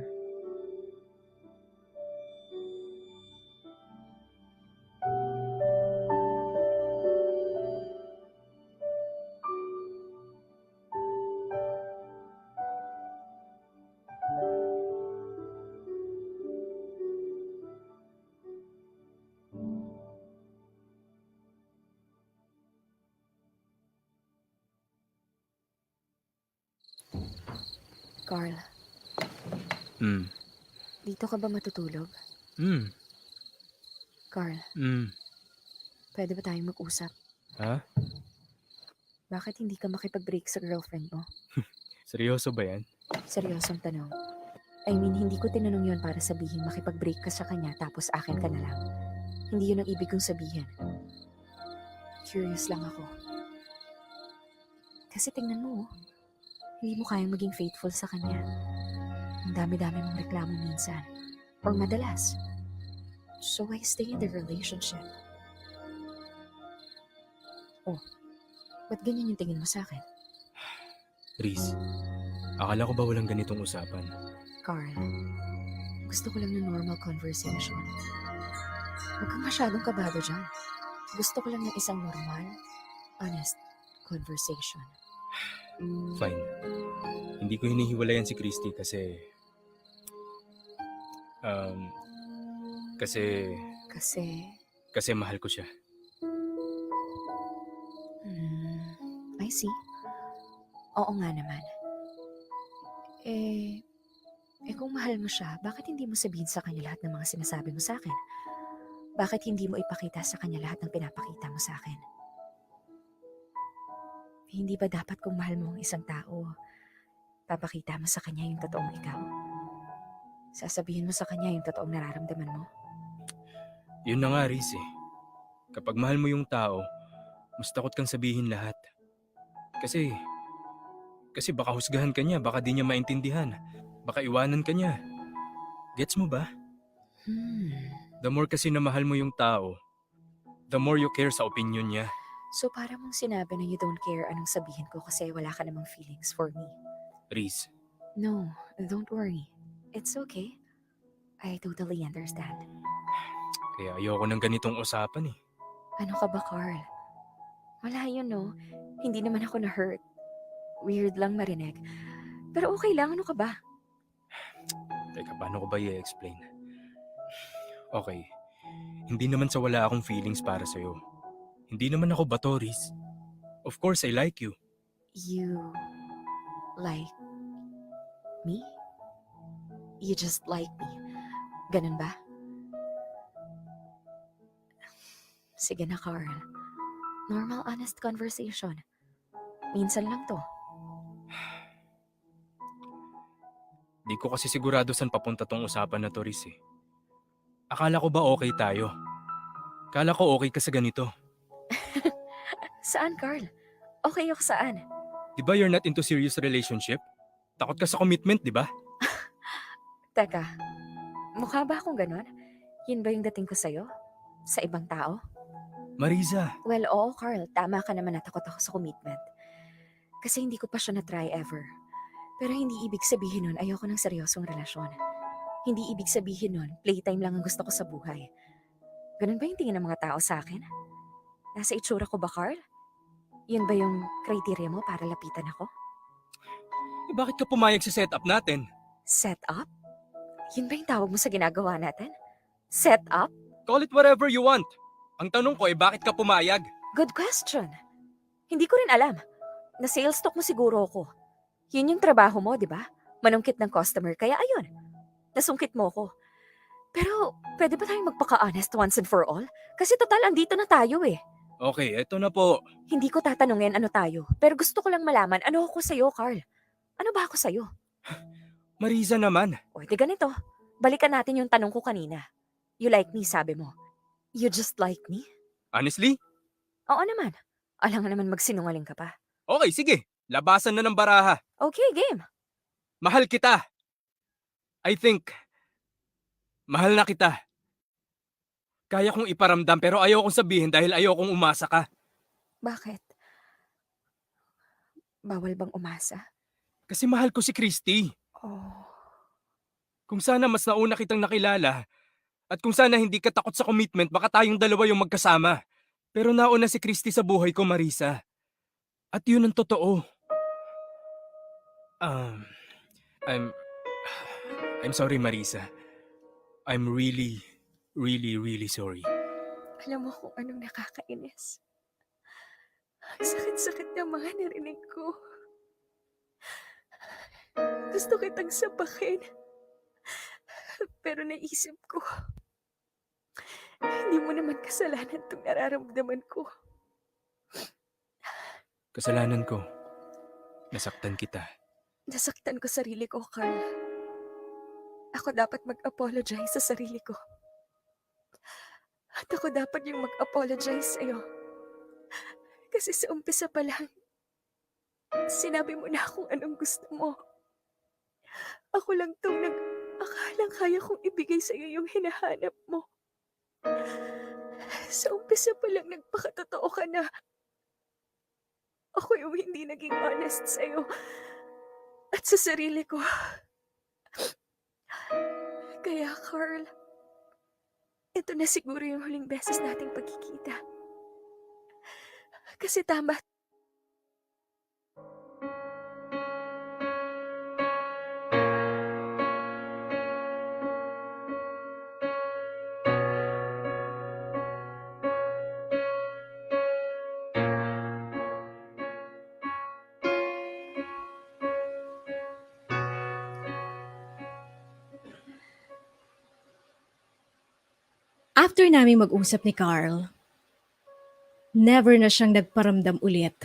Carl, Hmm. dito ka ba matutulog? Hmm. Carl, Hmm. pwede ba tayong mag-usap? Ha? Bakit hindi ka makipag-break sa girlfriend mo? Seryoso ba yan? Seryosong tanong. I mean, hindi ko tinanong yon para sabihin makipag-break ka sa kanya tapos akin ka na lang. Hindi yun ang ibig kong sabihin. Curious lang ako. Kasi tingnan mo, oh. Hindi mo kayang maging faithful sa kanya. Ang dami-dami mong reklamo minsan. Or madalas. So why stay in the relationship? Oh, ba't ganyan yung tingin mo sa akin? Reese, akala ko ba walang ganitong usapan? Carl, gusto ko lang ng normal conversation. Huwag kang masyadong kabado dyan. Gusto ko lang ng isang normal, honest conversation. Fine. Hindi ko hinihiwalayan si Christy kasi Kasi, Kasi, kasi mahal ko siya. I see. Oo nga naman. Kung mahal mo siya, bakit hindi mo sabihin sa kanya lahat ng mga sinasabi mo sa akin? Bakit hindi mo ipakita sa kanya lahat ng pinapakita mo sa akin? Hindi ba dapat kung mahal mo ang isang tao, papakita mo sa kanya yung totoong ikaw? Sasabihin mo sa kanya yung totoong nararamdaman mo? Yun na nga, Riz eh. Kapag mahal mo yung tao, mas takot kang sabihin lahat. Kasi baka husgahan ka niya, baka di niya maintindihan. Baka iwanan ka niya. Gets mo ba? The more kasi na mahal mo yung tao, the more you care sa opinion niya. So para mong sinabi na you don't care anong sabihin ko kasi wala ka namang feelings for me. Riz, No, don't worry. It's okay. I totally understand. kaya ayoko ng ganitong usapan eh. Ano ka ba, Carl? Wala yun, no? Hindi naman ako na-hurt. Weird lang marinig. Pero okay lang, ano ka ba? Teka, paano ko ba i-explain? Okay, hindi naman sa wala akong feelings para sa'yo. Hindi naman ako bato, Riz. Of course, I like you. You like me? You just like me. Ganun ba? Sige na, Carl. Normal, honest conversation. Minsan lang to. Di ko kasi sigurado saan papunta tong usapan na to, Riz eh. Akala ko ba okay tayo? Akala ko okay ka sa ganito. Saan, Carl? Okay ako saan? Di ba you're not into serious relationship? Takot ka sa commitment, di ba? Teka, mukha ba akong ganon? Yun ba yung dating ko sa'yo? Sa ibang tao? Mariza, Well, oo, Carl. Tama ka naman na takot ako sa commitment. Kasi hindi ko pa siya na-try ever. Pero hindi ibig sabihin nun ayoko ng seryosong relasyon. Hindi ibig sabihin nun playtime lang ang gusto ko sa buhay. Ganun ba yung tingin ng mga tao sa akin? Nasa itsura ko ba, Carl? Yun ba yung criteria mo para lapitan ako? bakit ka pumayag sa setup natin? Set up? Yun ba yung tawag mo sa ginagawa natin? Set up? Call it whatever you want. Ang tanong ko ay bakit ka pumayag? Good question. Hindi ko rin alam. Na sales talk mo siguro ako. Yun yung trabaho mo, di ba? Manungkit ng customer, kaya ayun. Nasungkit mo ko. Pero, pwede ba tayong magpaka-honest once and for all? Kasi total, andito na tayo eh. Okay, eto na po. Hindi ko tatanungin ano tayo, pero gusto ko lang malaman ano ako sa'yo, Carl. Ano ba ako sa'yo? Mariza naman. O, di ganito. Balikan natin yung tanong ko kanina. You like me, sabi mo. You just like me? Honestly? Oo naman. Alam nga naman magsinungaling ka pa. Okay, sige. Labasan na ng baraha. Okay, game. Mahal kita. I think, mahal na kita. Kaya kong iparamdam pero ayaw kong sabihin dahil ayaw kong umasa ka. Bakit? Bawal bang umasa? Kasi mahal ko si Christy. Oh. Kung sana mas nauna kitang nakilala at kung sana hindi ka takot sa commitment baka tayong dalawa yung magkasama. Pero nauna si Christy sa buhay ko, Marisa. At yun ang totoo. Um, I'm... I'm sorry, Marisa. I'm really, really, really sorry. Alam mo kung anong nakakainis. Ang sakit-sakit ng mga narinig ko. Gusto kitang sapakin. Pero naisip ko, hindi mo naman kasalanan itong nararamdaman ko. Kasalanan ko. Nasaktan kita. Nasaktan ko sarili ko, Carl. Ako dapat mag-apologize sa sarili ko. At ako dapat yung mag-apologize sa'yo. Kasi sa umpisa pa lang, sinabi mo na kung anong gusto mo. Ako lang tong akalang kaya kong ibigay sa'yo yung hinahanap mo. Sa umpisa pa lang nagpakatotoo ka na. Ako yung hindi naging honest sa'yo. At sa sarili ko. Kaya, Carl, ito na siguro yung huling beses nating pagkikita. Kasi tama After namin mag-usap ni Carl, never na siyang nagparamdam ulit.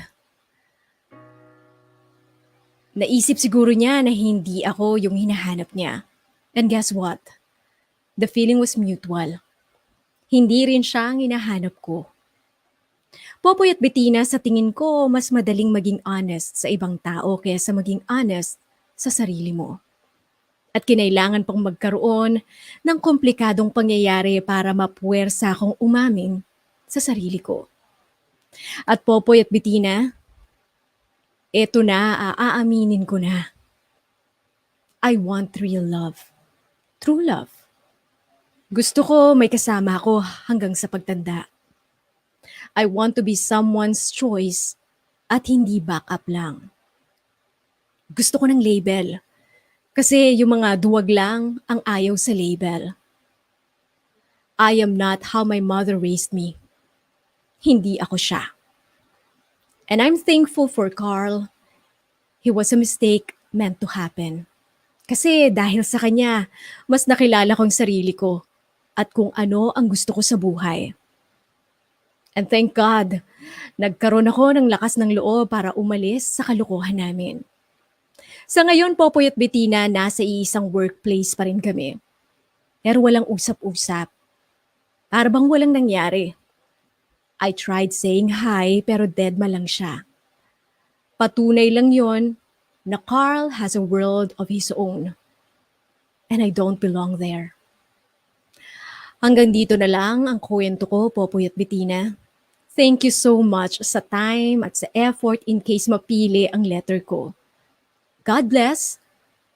Naisip siguro niya na hindi ako yung hinahanap niya. And guess what? The feeling was mutual. Hindi rin siya ang hinahanap ko. Popoy at Bettina, sa tingin ko, mas madaling maging honest sa ibang tao kaysa maging honest sa sarili mo. At kinailangan pang magkaroon ng komplikadong pangyayari para mapuwersa akong umamin sa sarili ko. At Popoy at Bettina, eto na, aaminin ko na. I want real love. True love. Gusto ko may kasama ako hanggang sa pagtanda. I want to be someone's choice at hindi backup lang. Gusto ko ng label. Kasi yung mga duwag lang ang ayaw sa label. I am not how my mother raised me. Hindi ako siya. And I'm thankful for Carl. He was a mistake meant to happen. Kasi dahil sa kanya, mas nakilala ko ang sarili ko at kung ano ang gusto ko sa buhay. And thank God, nagkaroon ako ng lakas ng loob para umalis sa kalokohan namin. Sa ngayon, Popoy at Bettina, nasa iisang workplace pa rin kami. Pero walang usap-usap. Para bang walang nangyari. I tried saying hi pero deadma lang siya. Patunay lang yon na Carl has a world of his own. And I don't belong there. Hanggang dito na lang ang kwento ko, Popoy at Bettina. Thank you so much sa time at sa effort in case mapili ang letter ko. God bless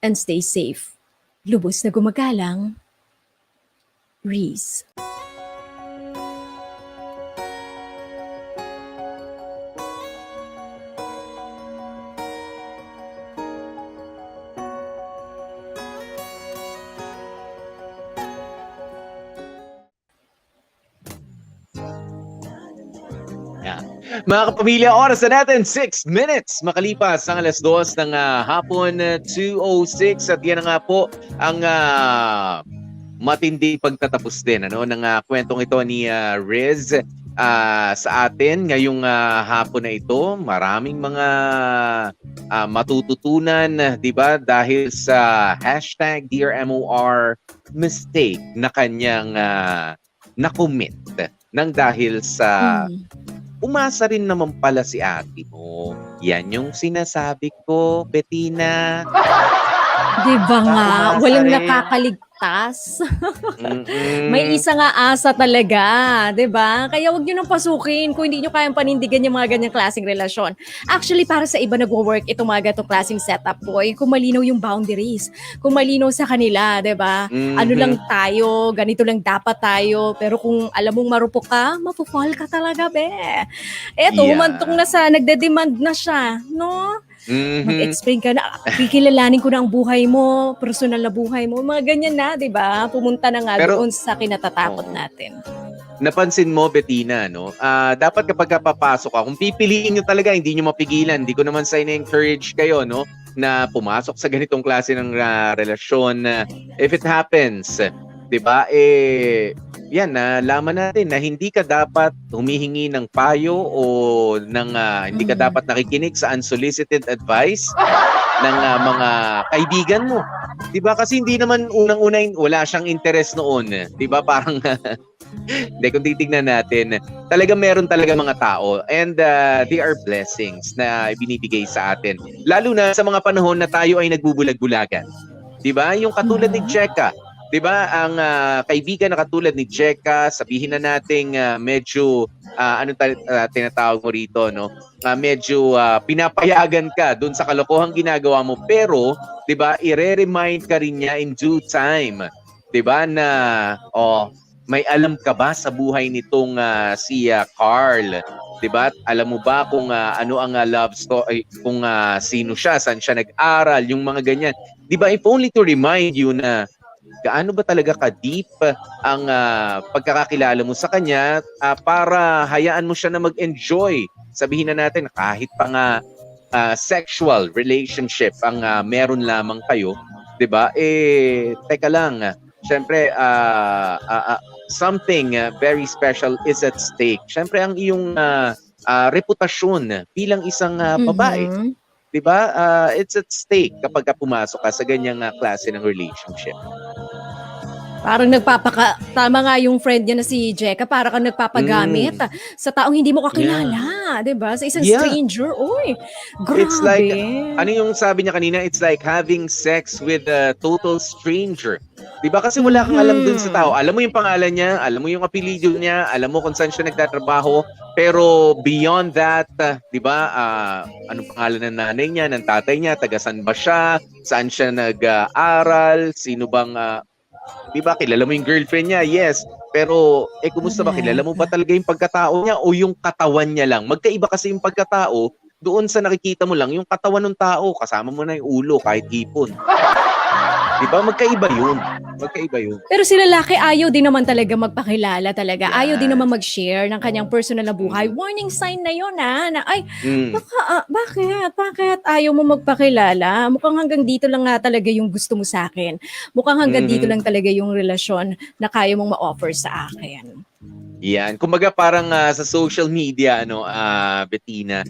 and stay safe. Lubos na gumagalang, Reese. Mga kapamilya, oras na natin, 6 minutes makalipas ang alas 2 ng hapon, 2:06 at yan na nga po ang matindi pagtatapos din ng kwentong ito ni Riz sa atin ngayong hapon na ito. Maraming mga matututunan, di ba? Dahil sa hashtag Dear MOR mistake na kanyang na-commit nang dahil sa umasa rin naman pala si ate mo. Yan yung sinasabi ko, Bettina. Di ba nga? Umasa Walang rin. nakakaligtas. May isa nga asa talaga, di ba? Kaya wag nyo nang pasukin kung hindi nyo kayang panindigan yung mga ganyang klaseng relasyon. Actually, para sa iba nagwo-work itong mga ganitong klaseng setup, boy, kung malinaw yung boundaries, kung malinaw sa kanila, di ba? Ano lang tayo, ganito lang dapat tayo, pero kung alam mong marupok ka, mapufall ka talaga, be. Eto, Yeah. humantong na sa, nagde-demand na siya, no? Mag-explain ka na, kikilalanin ko na ang buhay mo, personal na buhay mo, mga ganyan na, di ba? Pumunta na nga Pero- doon sa kinatatakot natin. Napansin mo, Bettina, no? Dapat kapag papasok ka, kung pipiliin nyo talaga, hindi nyo mapigilan. Hindi ko naman sa encourage kayo, no? Na pumasok sa ganitong klase ng relasyon. If it happens, di ba? Yan, nalaman natin na hindi ka dapat humihingi ng payo o ng, hindi ka dapat nakikinig sa unsolicited advice ng mga kaibigan mo. Di ba? Kasi hindi naman unang-una wala siyang interest noon. Di ba? Parang hindi, kung titignan natin, talaga meron talaga mga tao and they are blessings na ibinibigay sa atin. Lalo na sa mga panahon na tayo ay nagbubulag-bulagan. 'Di ba? Yung katulad ni Cheka, 'di ba? Ang kaibigan na katulad ni Cheka, sabihin na nating medyo tinatawag mo rito, no? Medyo pinapayagan ka doon sa kalokohang ginagawa mo, pero 'di ba, i-remind ka rin niya in due time. 'Di ba na may alam ka ba sa buhay nitong si Carl? 'Di ba? Alam mo ba kung ano ang love story, kung sino siya, saan siya nag-aral, yung mga ganyan. 'Di ba? If only to remind you na gaano ba talaga ka-deep ang pagkakakilala mo sa kanya para hayaan mo siya na mag-enjoy. Sabihin na natin kahit pa nga sexual relationship ang meron lamang kayo, 'di ba? Teka lang. Siyempre, something very special is at stake. Syempre, ang iyong reputasyon bilang isang babae. Mhm. 'Di ba? It's at stake kapag pumasok ka sa ganyang klase ng relationship. Parang tama nga yung friend niya na si Jeka, para kang nagpapagamit sa taong hindi mo kakilala, 'di ba? Sa isang Yeah. stranger. Uy, grabe. It's like, ano yung sabi niya kanina? It's like having sex with a total stranger. 'Di ba? Kasi wala kang alam dun sa tao. Alam mo yung pangalan niya, alam mo yung apelyido niya, alam mo kung saan siya nagtatrabaho, pero beyond that, 'di ba? Anong pangalan ng nanay niya, ng tatay niya, taga saan ba siya, saan siya nag-aral, sino bang 'di ba, kilala mo yung girlfriend niya? Yes. Pero kumusta ba, kilala mo ba talaga yung pagkatao niya o yung katawan niya lang? Magkaiba kasi yung pagkatao doon sa nakikita mo lang yung katawan ng tao, kasama mo na yung ulo kahit hipon. 'Di ba? Magkaiba 'yun. Magkaiba 'yun. Pero si lalaki ayaw din naman talaga magpakilala talaga. Yan. Ayaw din naman mag-share ng kanyang personal na buhay. Warning sign na yun na ay, baka, bakit ayaw mo magpakilala? Mukhang hanggang dito lang nga talaga yung gusto mo sa akin. Mukhang hanggang dito lang talaga yung relasyon na kaya mong ma-offer sa akin. Yan. Kumbaga parang sa social media, Bettina,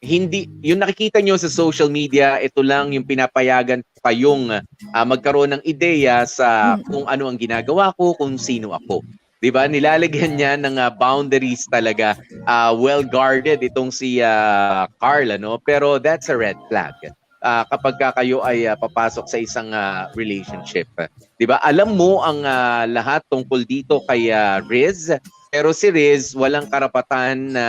hindi, yung nakikita nyo sa social media, ito lang yung pinapayagan kayong magkaroon ng ideya sa kung ano ang ginagawa ko, kung sino ako. 'Di ba? Nilalagyan niya ng boundaries talaga. Well guarded itong si Carl, pero that's a red flag. Kapag kayo ay papasok sa isang relationship. 'Di ba? Alam mo ang lahat tungkol dito kay Riz, pero si Riz walang karapatan na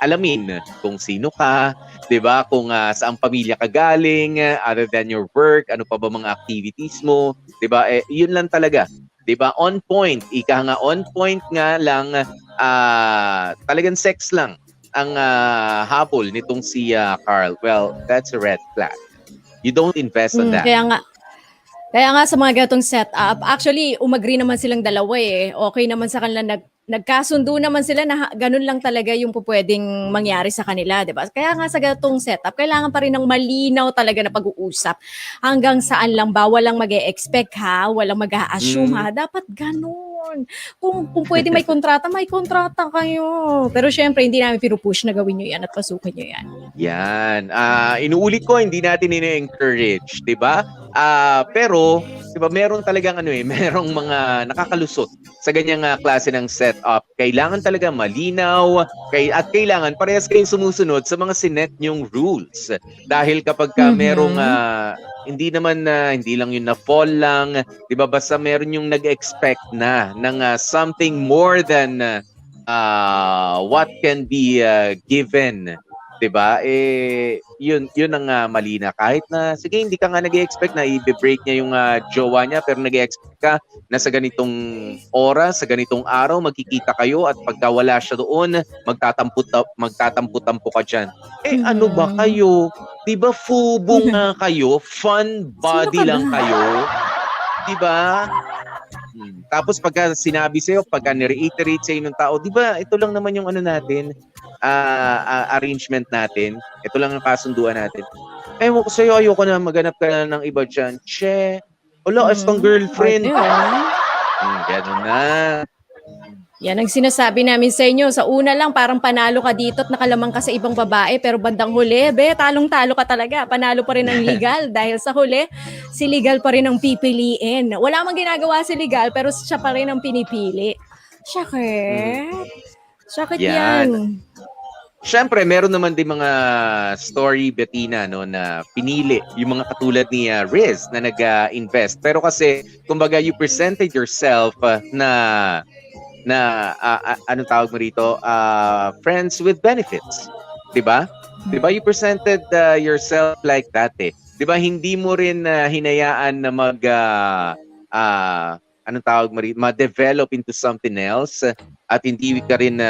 alamin kung sino ka, 'di ba? Kung saan pamilya ka galing, other than your work, ano pa ba mga activities mo, 'di ba? 'Yun lang talaga. 'Di ba? On point, ika nga on point nga lang, talagang sex lang ang habol nitong si Carl. Well, that's a red flag. You don't invest on that. Kaya nga sa mga ganitong setup, actually, umagri naman silang dalawa eh. Okay naman sa kanila, nagkasundo naman sila na ganun lang talaga yung pwedeng mangyari sa kanila, di ba? Kaya nga sa ganitong setup, kailangan pa rin ng malinaw talaga na pag-uusap. Hanggang saan lang ba? Walang mag-e-expect ha? Walang mag-a-assume ha? Dapat ganun. Kung pwede may kontrata kayo. Pero syempre, hindi namin pinupush na gawin nyo yan at pasukin nyo yan. Yan. Inuulit ko, hindi natin ine-encourage, 'di ba? Pero 'di ba, meron talagang merong mga nakakalusot sa ganyang klase ng setup. Kailangan talaga malinaw at kailangan parehas kayong sumusunod sa mga sinet nyong rules. Dahil kapag merong hindi lang yun na fall lang, 'di ba, basta meron yung nag-expect na ng something more than what can be given, 'di ba? Yun ang mali na. Kahit na sige, hindi ka nga nag-expect na i-break niya yung jowa niya, pero nag-expect ka na sa ganitong oras, sa ganitong araw magkikita kayo, at pagka wala siya doon, magtatampo-tampo ka diyan. Ano ba kayo? 'Di ba fubo nga kayo? Fun body lang kayo. 'Di ba? Tapos pagka sinabi sa'yo, pagka ni-reiterate sa'yo ng tao, 'di ba ito lang naman yung natin, arrangement natin, ito lang ang kasunduan natin. Ewan ko sa'yo, ayoko na maganap ka na ng iba dyan. Che, wala, kang girlfriend. Ganun na. Yan ang sinasabi namin sa inyo. Sa una lang, parang panalo ka dito at nakalamang ka sa ibang babae. Pero bandang huli, talong-talo ka talaga. Panalo pa rin ang legal. Dahil sa huli, si legal pa rin ang pipiliin. Wala mang ginagawa si legal, pero siya pa rin ang pinipili. Sakit yan. Siyempre, meron naman din mga story, Bettina, na pinili yung mga katulad ni Riz na nag-invest. Pero kasi, kumbaga, you presented yourself anong tawag mo rito? Friends with benefits. 'Di ba? 'Di ba, you presented yourself like that eh. 'Di ba, hindi mo rin hinayaan na anong tawag mo rito, ma-develop into something else, at hindi ka rin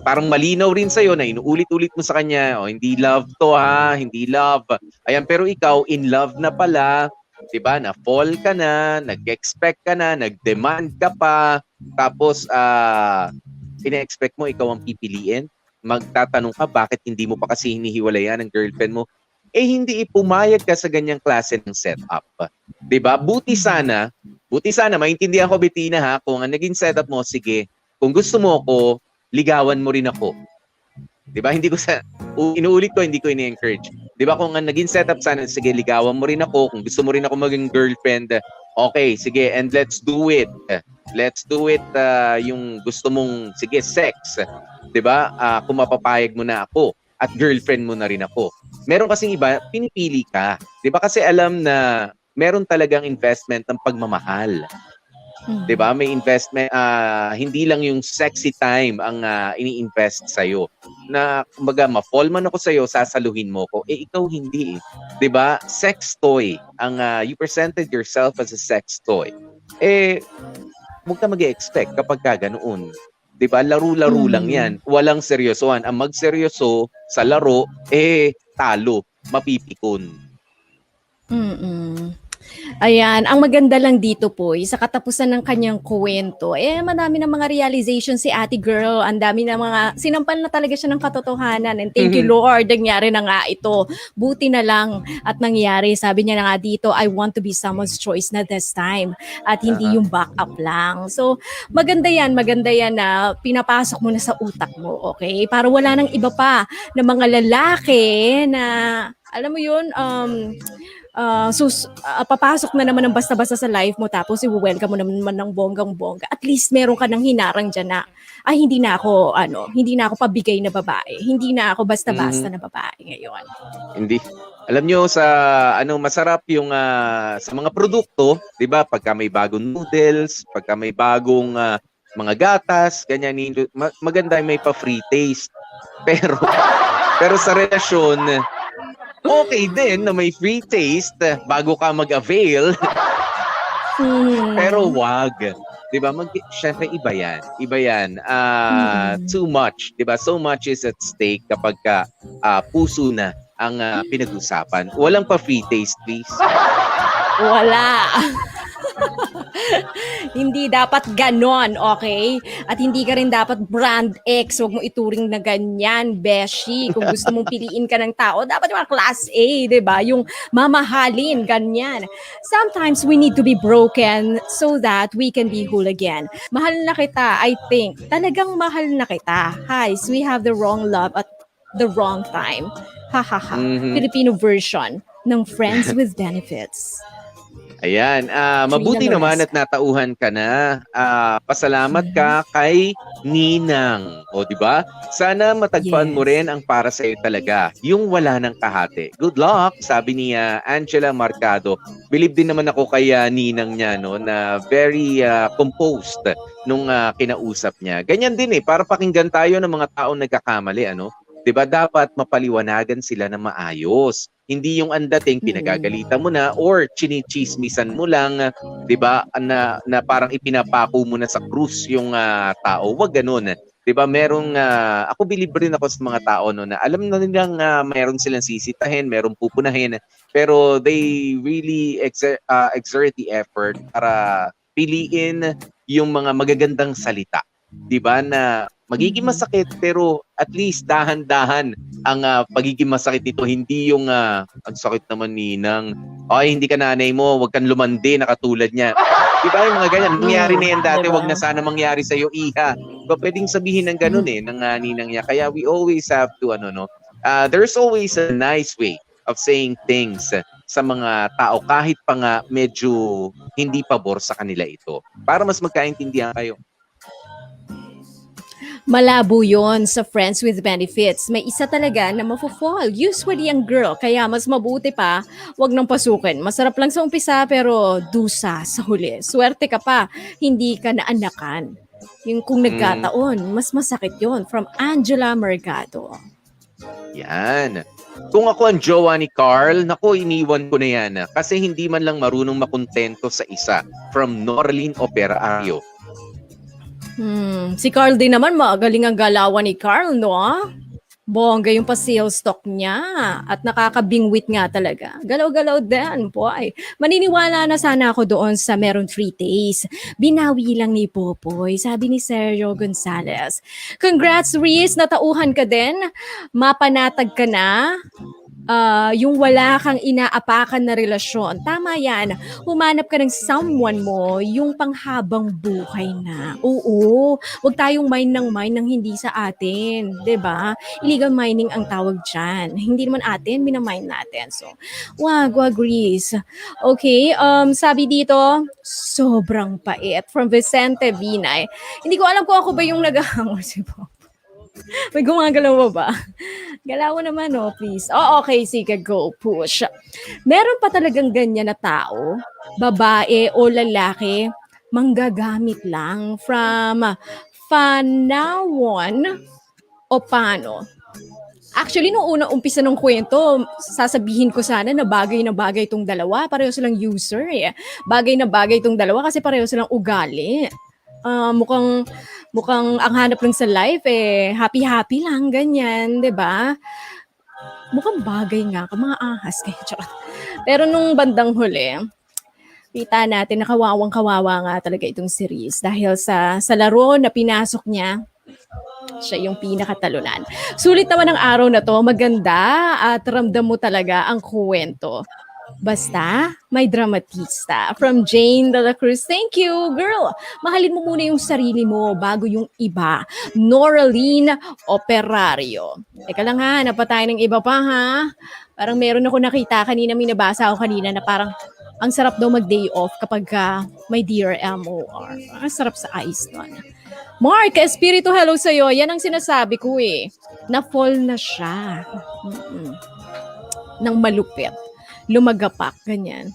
parang malinaw rin sa'yo na inuulit-ulit mo sa kanya, hindi love to ha, hindi love. Ayan, pero ikaw in love na pala, 'di ba? Na fall ka na, nag-expect ka na, nag-demand ka pa, tapos ina-expect mo ikaw ang pipiliin. Magtatanong ka bakit hindi mo pa kasi hinihiwalayan ng girlfriend mo. eh hindi pumayag ka sa ganyang klase ng setup. 'Di ba? Buti sana, maintindihan ko Bettina ha, kung ang naging setup mo, sige, kung gusto mo ko, ligawan mo rin ako. 'Di ba? Inuulit ko, hindi ko ini-encourage. 'Di ba kung ang naging setup sana, sige, ligawan mo rin ako, kung gusto mo rin ako maging girlfriend, okay, sige, and let's do it. Let's do it yung gusto mong, sige, sex. 'Di ba? Kung mapapayag mo na ako at girlfriend mo na rin ako. Meron kasing iba, pinipili ka. 'Di ba? Kasi alam na meron talagang investment ng pagmamahal. 'Di ba? May investment, hindi lang yung sexy time ang ini-invest sa iyo. Na kumbaga ma-fall man ako sa iyo, sasaluhin mo ko. Eh ikaw hindi. 'Di ba? Sex toy. You presented yourself as a sex toy. Eh huwag ka mag-expect kapag ka ganoon. 'Di ba? Laro-laro lang 'yan. Walang seryosohan. Ang magseryoso sa laro, talo, mapipikon. Ayan, ang maganda lang dito po, sa katapusan ng kanyang kwento, madami ng mga realization si ate girl, ang dami ng mga, sinampal na talaga siya ng katotohanan, and thank you Lord, nangyari na nga ito. Buti na lang at nangyari, sabi niya na nga dito, I want to be someone's choice na this time, at hindi yung backup lang. So, maganda yan na pinapasok mo na sa utak mo, okay? Para wala nang iba pa na mga lalaki na, alam mo yun, papasok na naman ng basta-basta sa life mo, tapos i-welcome mo naman ng bonggang-bongga. At least meron ka ng hinarang dyan na, hindi na ako pabigay na babae. Hindi na ako basta-basta na babae ngayon. Hindi. Alam nyo, masarap yung sa mga produkto, 'di ba? Pagka may bagong noodles, pagka may bagong mga gatas, ganyan, maganda may pa-free taste. Pero sa relasyon, okay din na may free taste bago ka mag-avail. Pero wag. 'Di ba? Syempre iba 'yan. Too much, 'di ba? So much is at stake kapag puso na ang pinag-usapan. Walang pa free taste, please. Wala. Hindi dapat ganon, okay? At hindi ka rin dapat brand X. Huwag mo ituring na ganyan, beshi. Kung gusto mong piliin ka ng tao, dapat yung class A, di ba? Yung mamahalin, ganyan. Sometimes we need to be broken so that we can be whole again. Mahal na kita, I think. Talagang mahal na kita. Guys, we have the wrong love at the wrong time. Ha ha ha. Filipino version ng Friends with Benefits. Ayan, mabuti naman at natauhan ka na. Pasalamat ka kay Ninang. O, di ba? Sana matagpuan mo rin ang para sa iyo talaga, yung wala ng kahati. Good luck, sabi ni Angela Marcado. Believe din naman ako kay Ninang niya, no, na very composed nung kinausap niya. Ganyan din para pakinggan tayo ng mga taong nagkakamali, ano? 'Di ba? Dapat mapaliwanagan sila na maayos. Hindi yung andating pinagagalitan mo na or chinichismisan mo lang, 'di ba? Na parang ipinapako mo na sa krus yung tao. Wag ganoon. 'Di ba? Merong ako believe rin ako sa mga tao no na alam na nilang meron silang sisitahin, merong pupunahin, pero they really exert the effort para piliin yung mga magagandang salita. 'Di ba? Na magiging masakit pero at least dahan-dahan ang pagiging masakit nito, hindi yung ang sakit naman Ninang. Ay, hindi ka nanay mo, wag kang lumandi na katulad niya. Di ba yung mga ganyan? Nangyari na yan dati, wag na sana mangyari sa iyo, iha. Diba, pwedeng sabihin ng ganun ng Ninang niya. Kaya we always have to there's always a nice way of saying things sa mga tao kahit pa nga medyo hindi pabor sa kanila ito. Para mas magkaintindihan kayo. Malabo yon sa Friends with Benefits. May isa talaga na mafo-fall. Usually ang girl. Kaya mas mabuti pa, wag nang pasukin. Masarap lang sa umpisa pero dusa sa huli. Swerte ka pa, hindi ka naanakan. Yung kung nagkataon, mas masakit yon. From Angela Mercado. Yan. Kung ako ang jowa ni Carl, naku, iniwan ko na yan. Kasi hindi man lang marunong makontento sa isa. From Norlin Operario. Si Carl din naman, magaling ang galawan ni Carl, no? Bongga yung pa-sales stock niya at nakakabingwit nga talaga. Galaw-galaw din, boy. Maniniwala na sana ako doon sa meron free taste. Binawi lang ni Popoy, sabi ni Sergio Gonzalez. Congrats, Reese, natauhan ka din. Mapanatag ka na. yung wala kang inaapakan na relasyon. Tama yan. Humanap ka ng someone mo, yung panghabang buhay na. Oo, wag tayong mine ng hindi sa atin. 'Di ba? Illegal mining ang tawag dyan. Hindi naman atin, minamine natin. So, wag Reese. Okay, sabi dito, sobrang pait. From Vicente Binay. Hindi ko alam kung ako ba yung naghahango si Bob. May gumagalaw ba? Galaw naman, oh, please. Oh, okay, sige, go, push. Meron pa talagang ganyan na tao, babae o lalaki, manggagamit lang from fanawon o paano. Actually, nung una umpisa ng kwento, sasabihin ko sana na bagay itong dalawa. Pareho silang user eh. Bagay na bagay itong dalawa kasi pareho silang ugali. Mukhang ang hanap lang sa life eh, happy-happy lang, ganyan, 'di ba? Mukhang bagay nga, mga ahas kayo. Charot. Pero nung bandang huli, kita natin na kawawang-kawawa nga talaga itong series dahil sa laro na pinasok niya, siya yung pinakatalunan. Sulit naman ang araw na to, maganda at ramdam mo talaga ang kwento. Basta, may dramatista. From Jane de la Cruz, thank you, girl. Mahalin mo muna yung sarili mo bago yung iba. Noraline Operario. Teka lang ha, napatay ng iba pa ha. Parang meron ako nakita kanina, may nabasa ako kanina na parang ang sarap daw mag-day off kapag may Dear MOR. Ang sarap sa eyes nun. Mark, Espiritu, hello sa'yo. Yan ang sinasabi ko eh. Na-fall na siya. Nang malupit. Lumagapak, ganyan.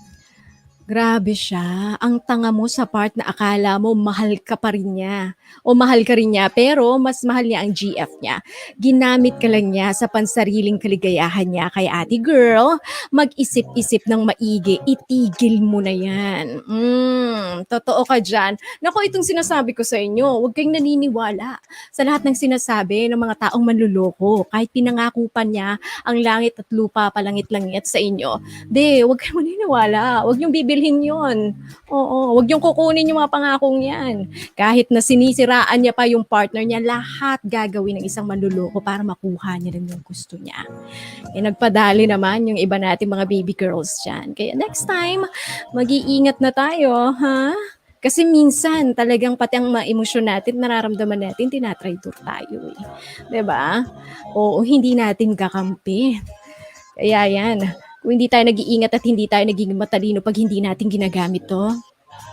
Grabe siya. Ang tanga mo sa part na akala mo mahal ka pa rin niya. O mahal ka rin niya, pero mas mahal niya ang GF niya. Ginamit ka lang niya sa pansariling kaligayahan niya. Kaya ate girl, mag-isip-isip ng maigi. Itigil mo na yan. Totoo ka dyan. Naku, itong sinasabi ko sa inyo, huwag kayong naniniwala sa lahat ng sinasabi ng mga taong manluloko. Kahit pinangako pa niya ang langit at lupa palangit-langit sa inyo. Huwag kayong maniniwala. Huwag niyong bibilhin yun. Oo, huwag niyong kukunin yung mga pangakong yan. Kahit na sinisiraan niya pa yung partner niya, lahat gagawin ng isang manluloko para makuha niya lang yung gusto niya. Nagpadali naman yung iba natin mga baby girls dyan. Kaya next time, mag-iingat na tayo, ha? Kasi minsan, talagang pati ang mga emosyon natin, nararamdaman natin, tinatraitor tayo eh. 'Di ba? Oo, hindi natin kakampi. Kaya yan, kung hindi tayo nag-iingat at hindi tayo naging matalino pag hindi natin ginagamit to,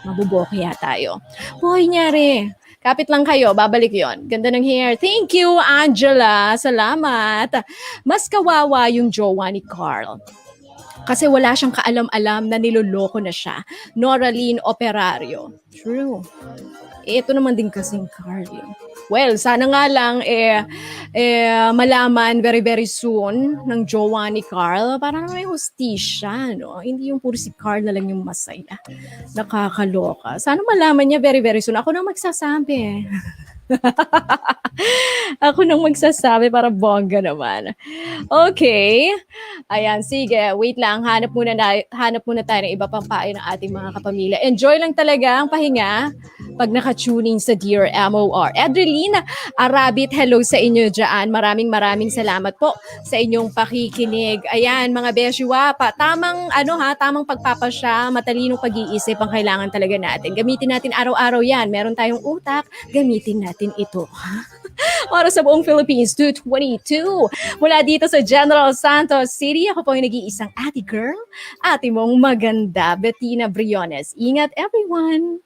mabubokya tayo. Hoy, nyari. Kapit lang kayo, babalik yon. Ganda ng hair. Thank you, Angela. Salamat. Mas kawawa yung jowa ni Carl. Kasi wala siyang kaalam-alam na niloloko na siya. Noraline Operario. True. Ito naman din kasing Carl. Well, sana nga lang malaman very very soon ng jowa ni Carl para na may hustisya, no? Hindi yung puro si Carl na lang yung masaya. Nakakaloka. Sana malaman niya very very soon. Ako nang magsasabi. Ako nang magsasabi para bongga naman. Okay. Ayan, sige. Wait lang. Hanap muna tayo ng iba pang payo ng ating mga kapamilya. Enjoy lang talaga ang pahinga pag naka-tuning sa Dear MOR. Edreline Arabit, hello sa inyo dyan. Maraming salamat po sa inyong pakikinig. Ayan, mga beshiwa pa. Tamang pagpapasya, matalinong pag-iisip ang kailangan talaga natin. Gamitin natin araw-araw yan. Meron tayong utak, gamitin natin ito. Para sa buong Philippines, 222. Mula dito sa General Santos City, ako po yung nag-iisang ate girl, ate mong maganda, Bettina Briones. Ingat everyone!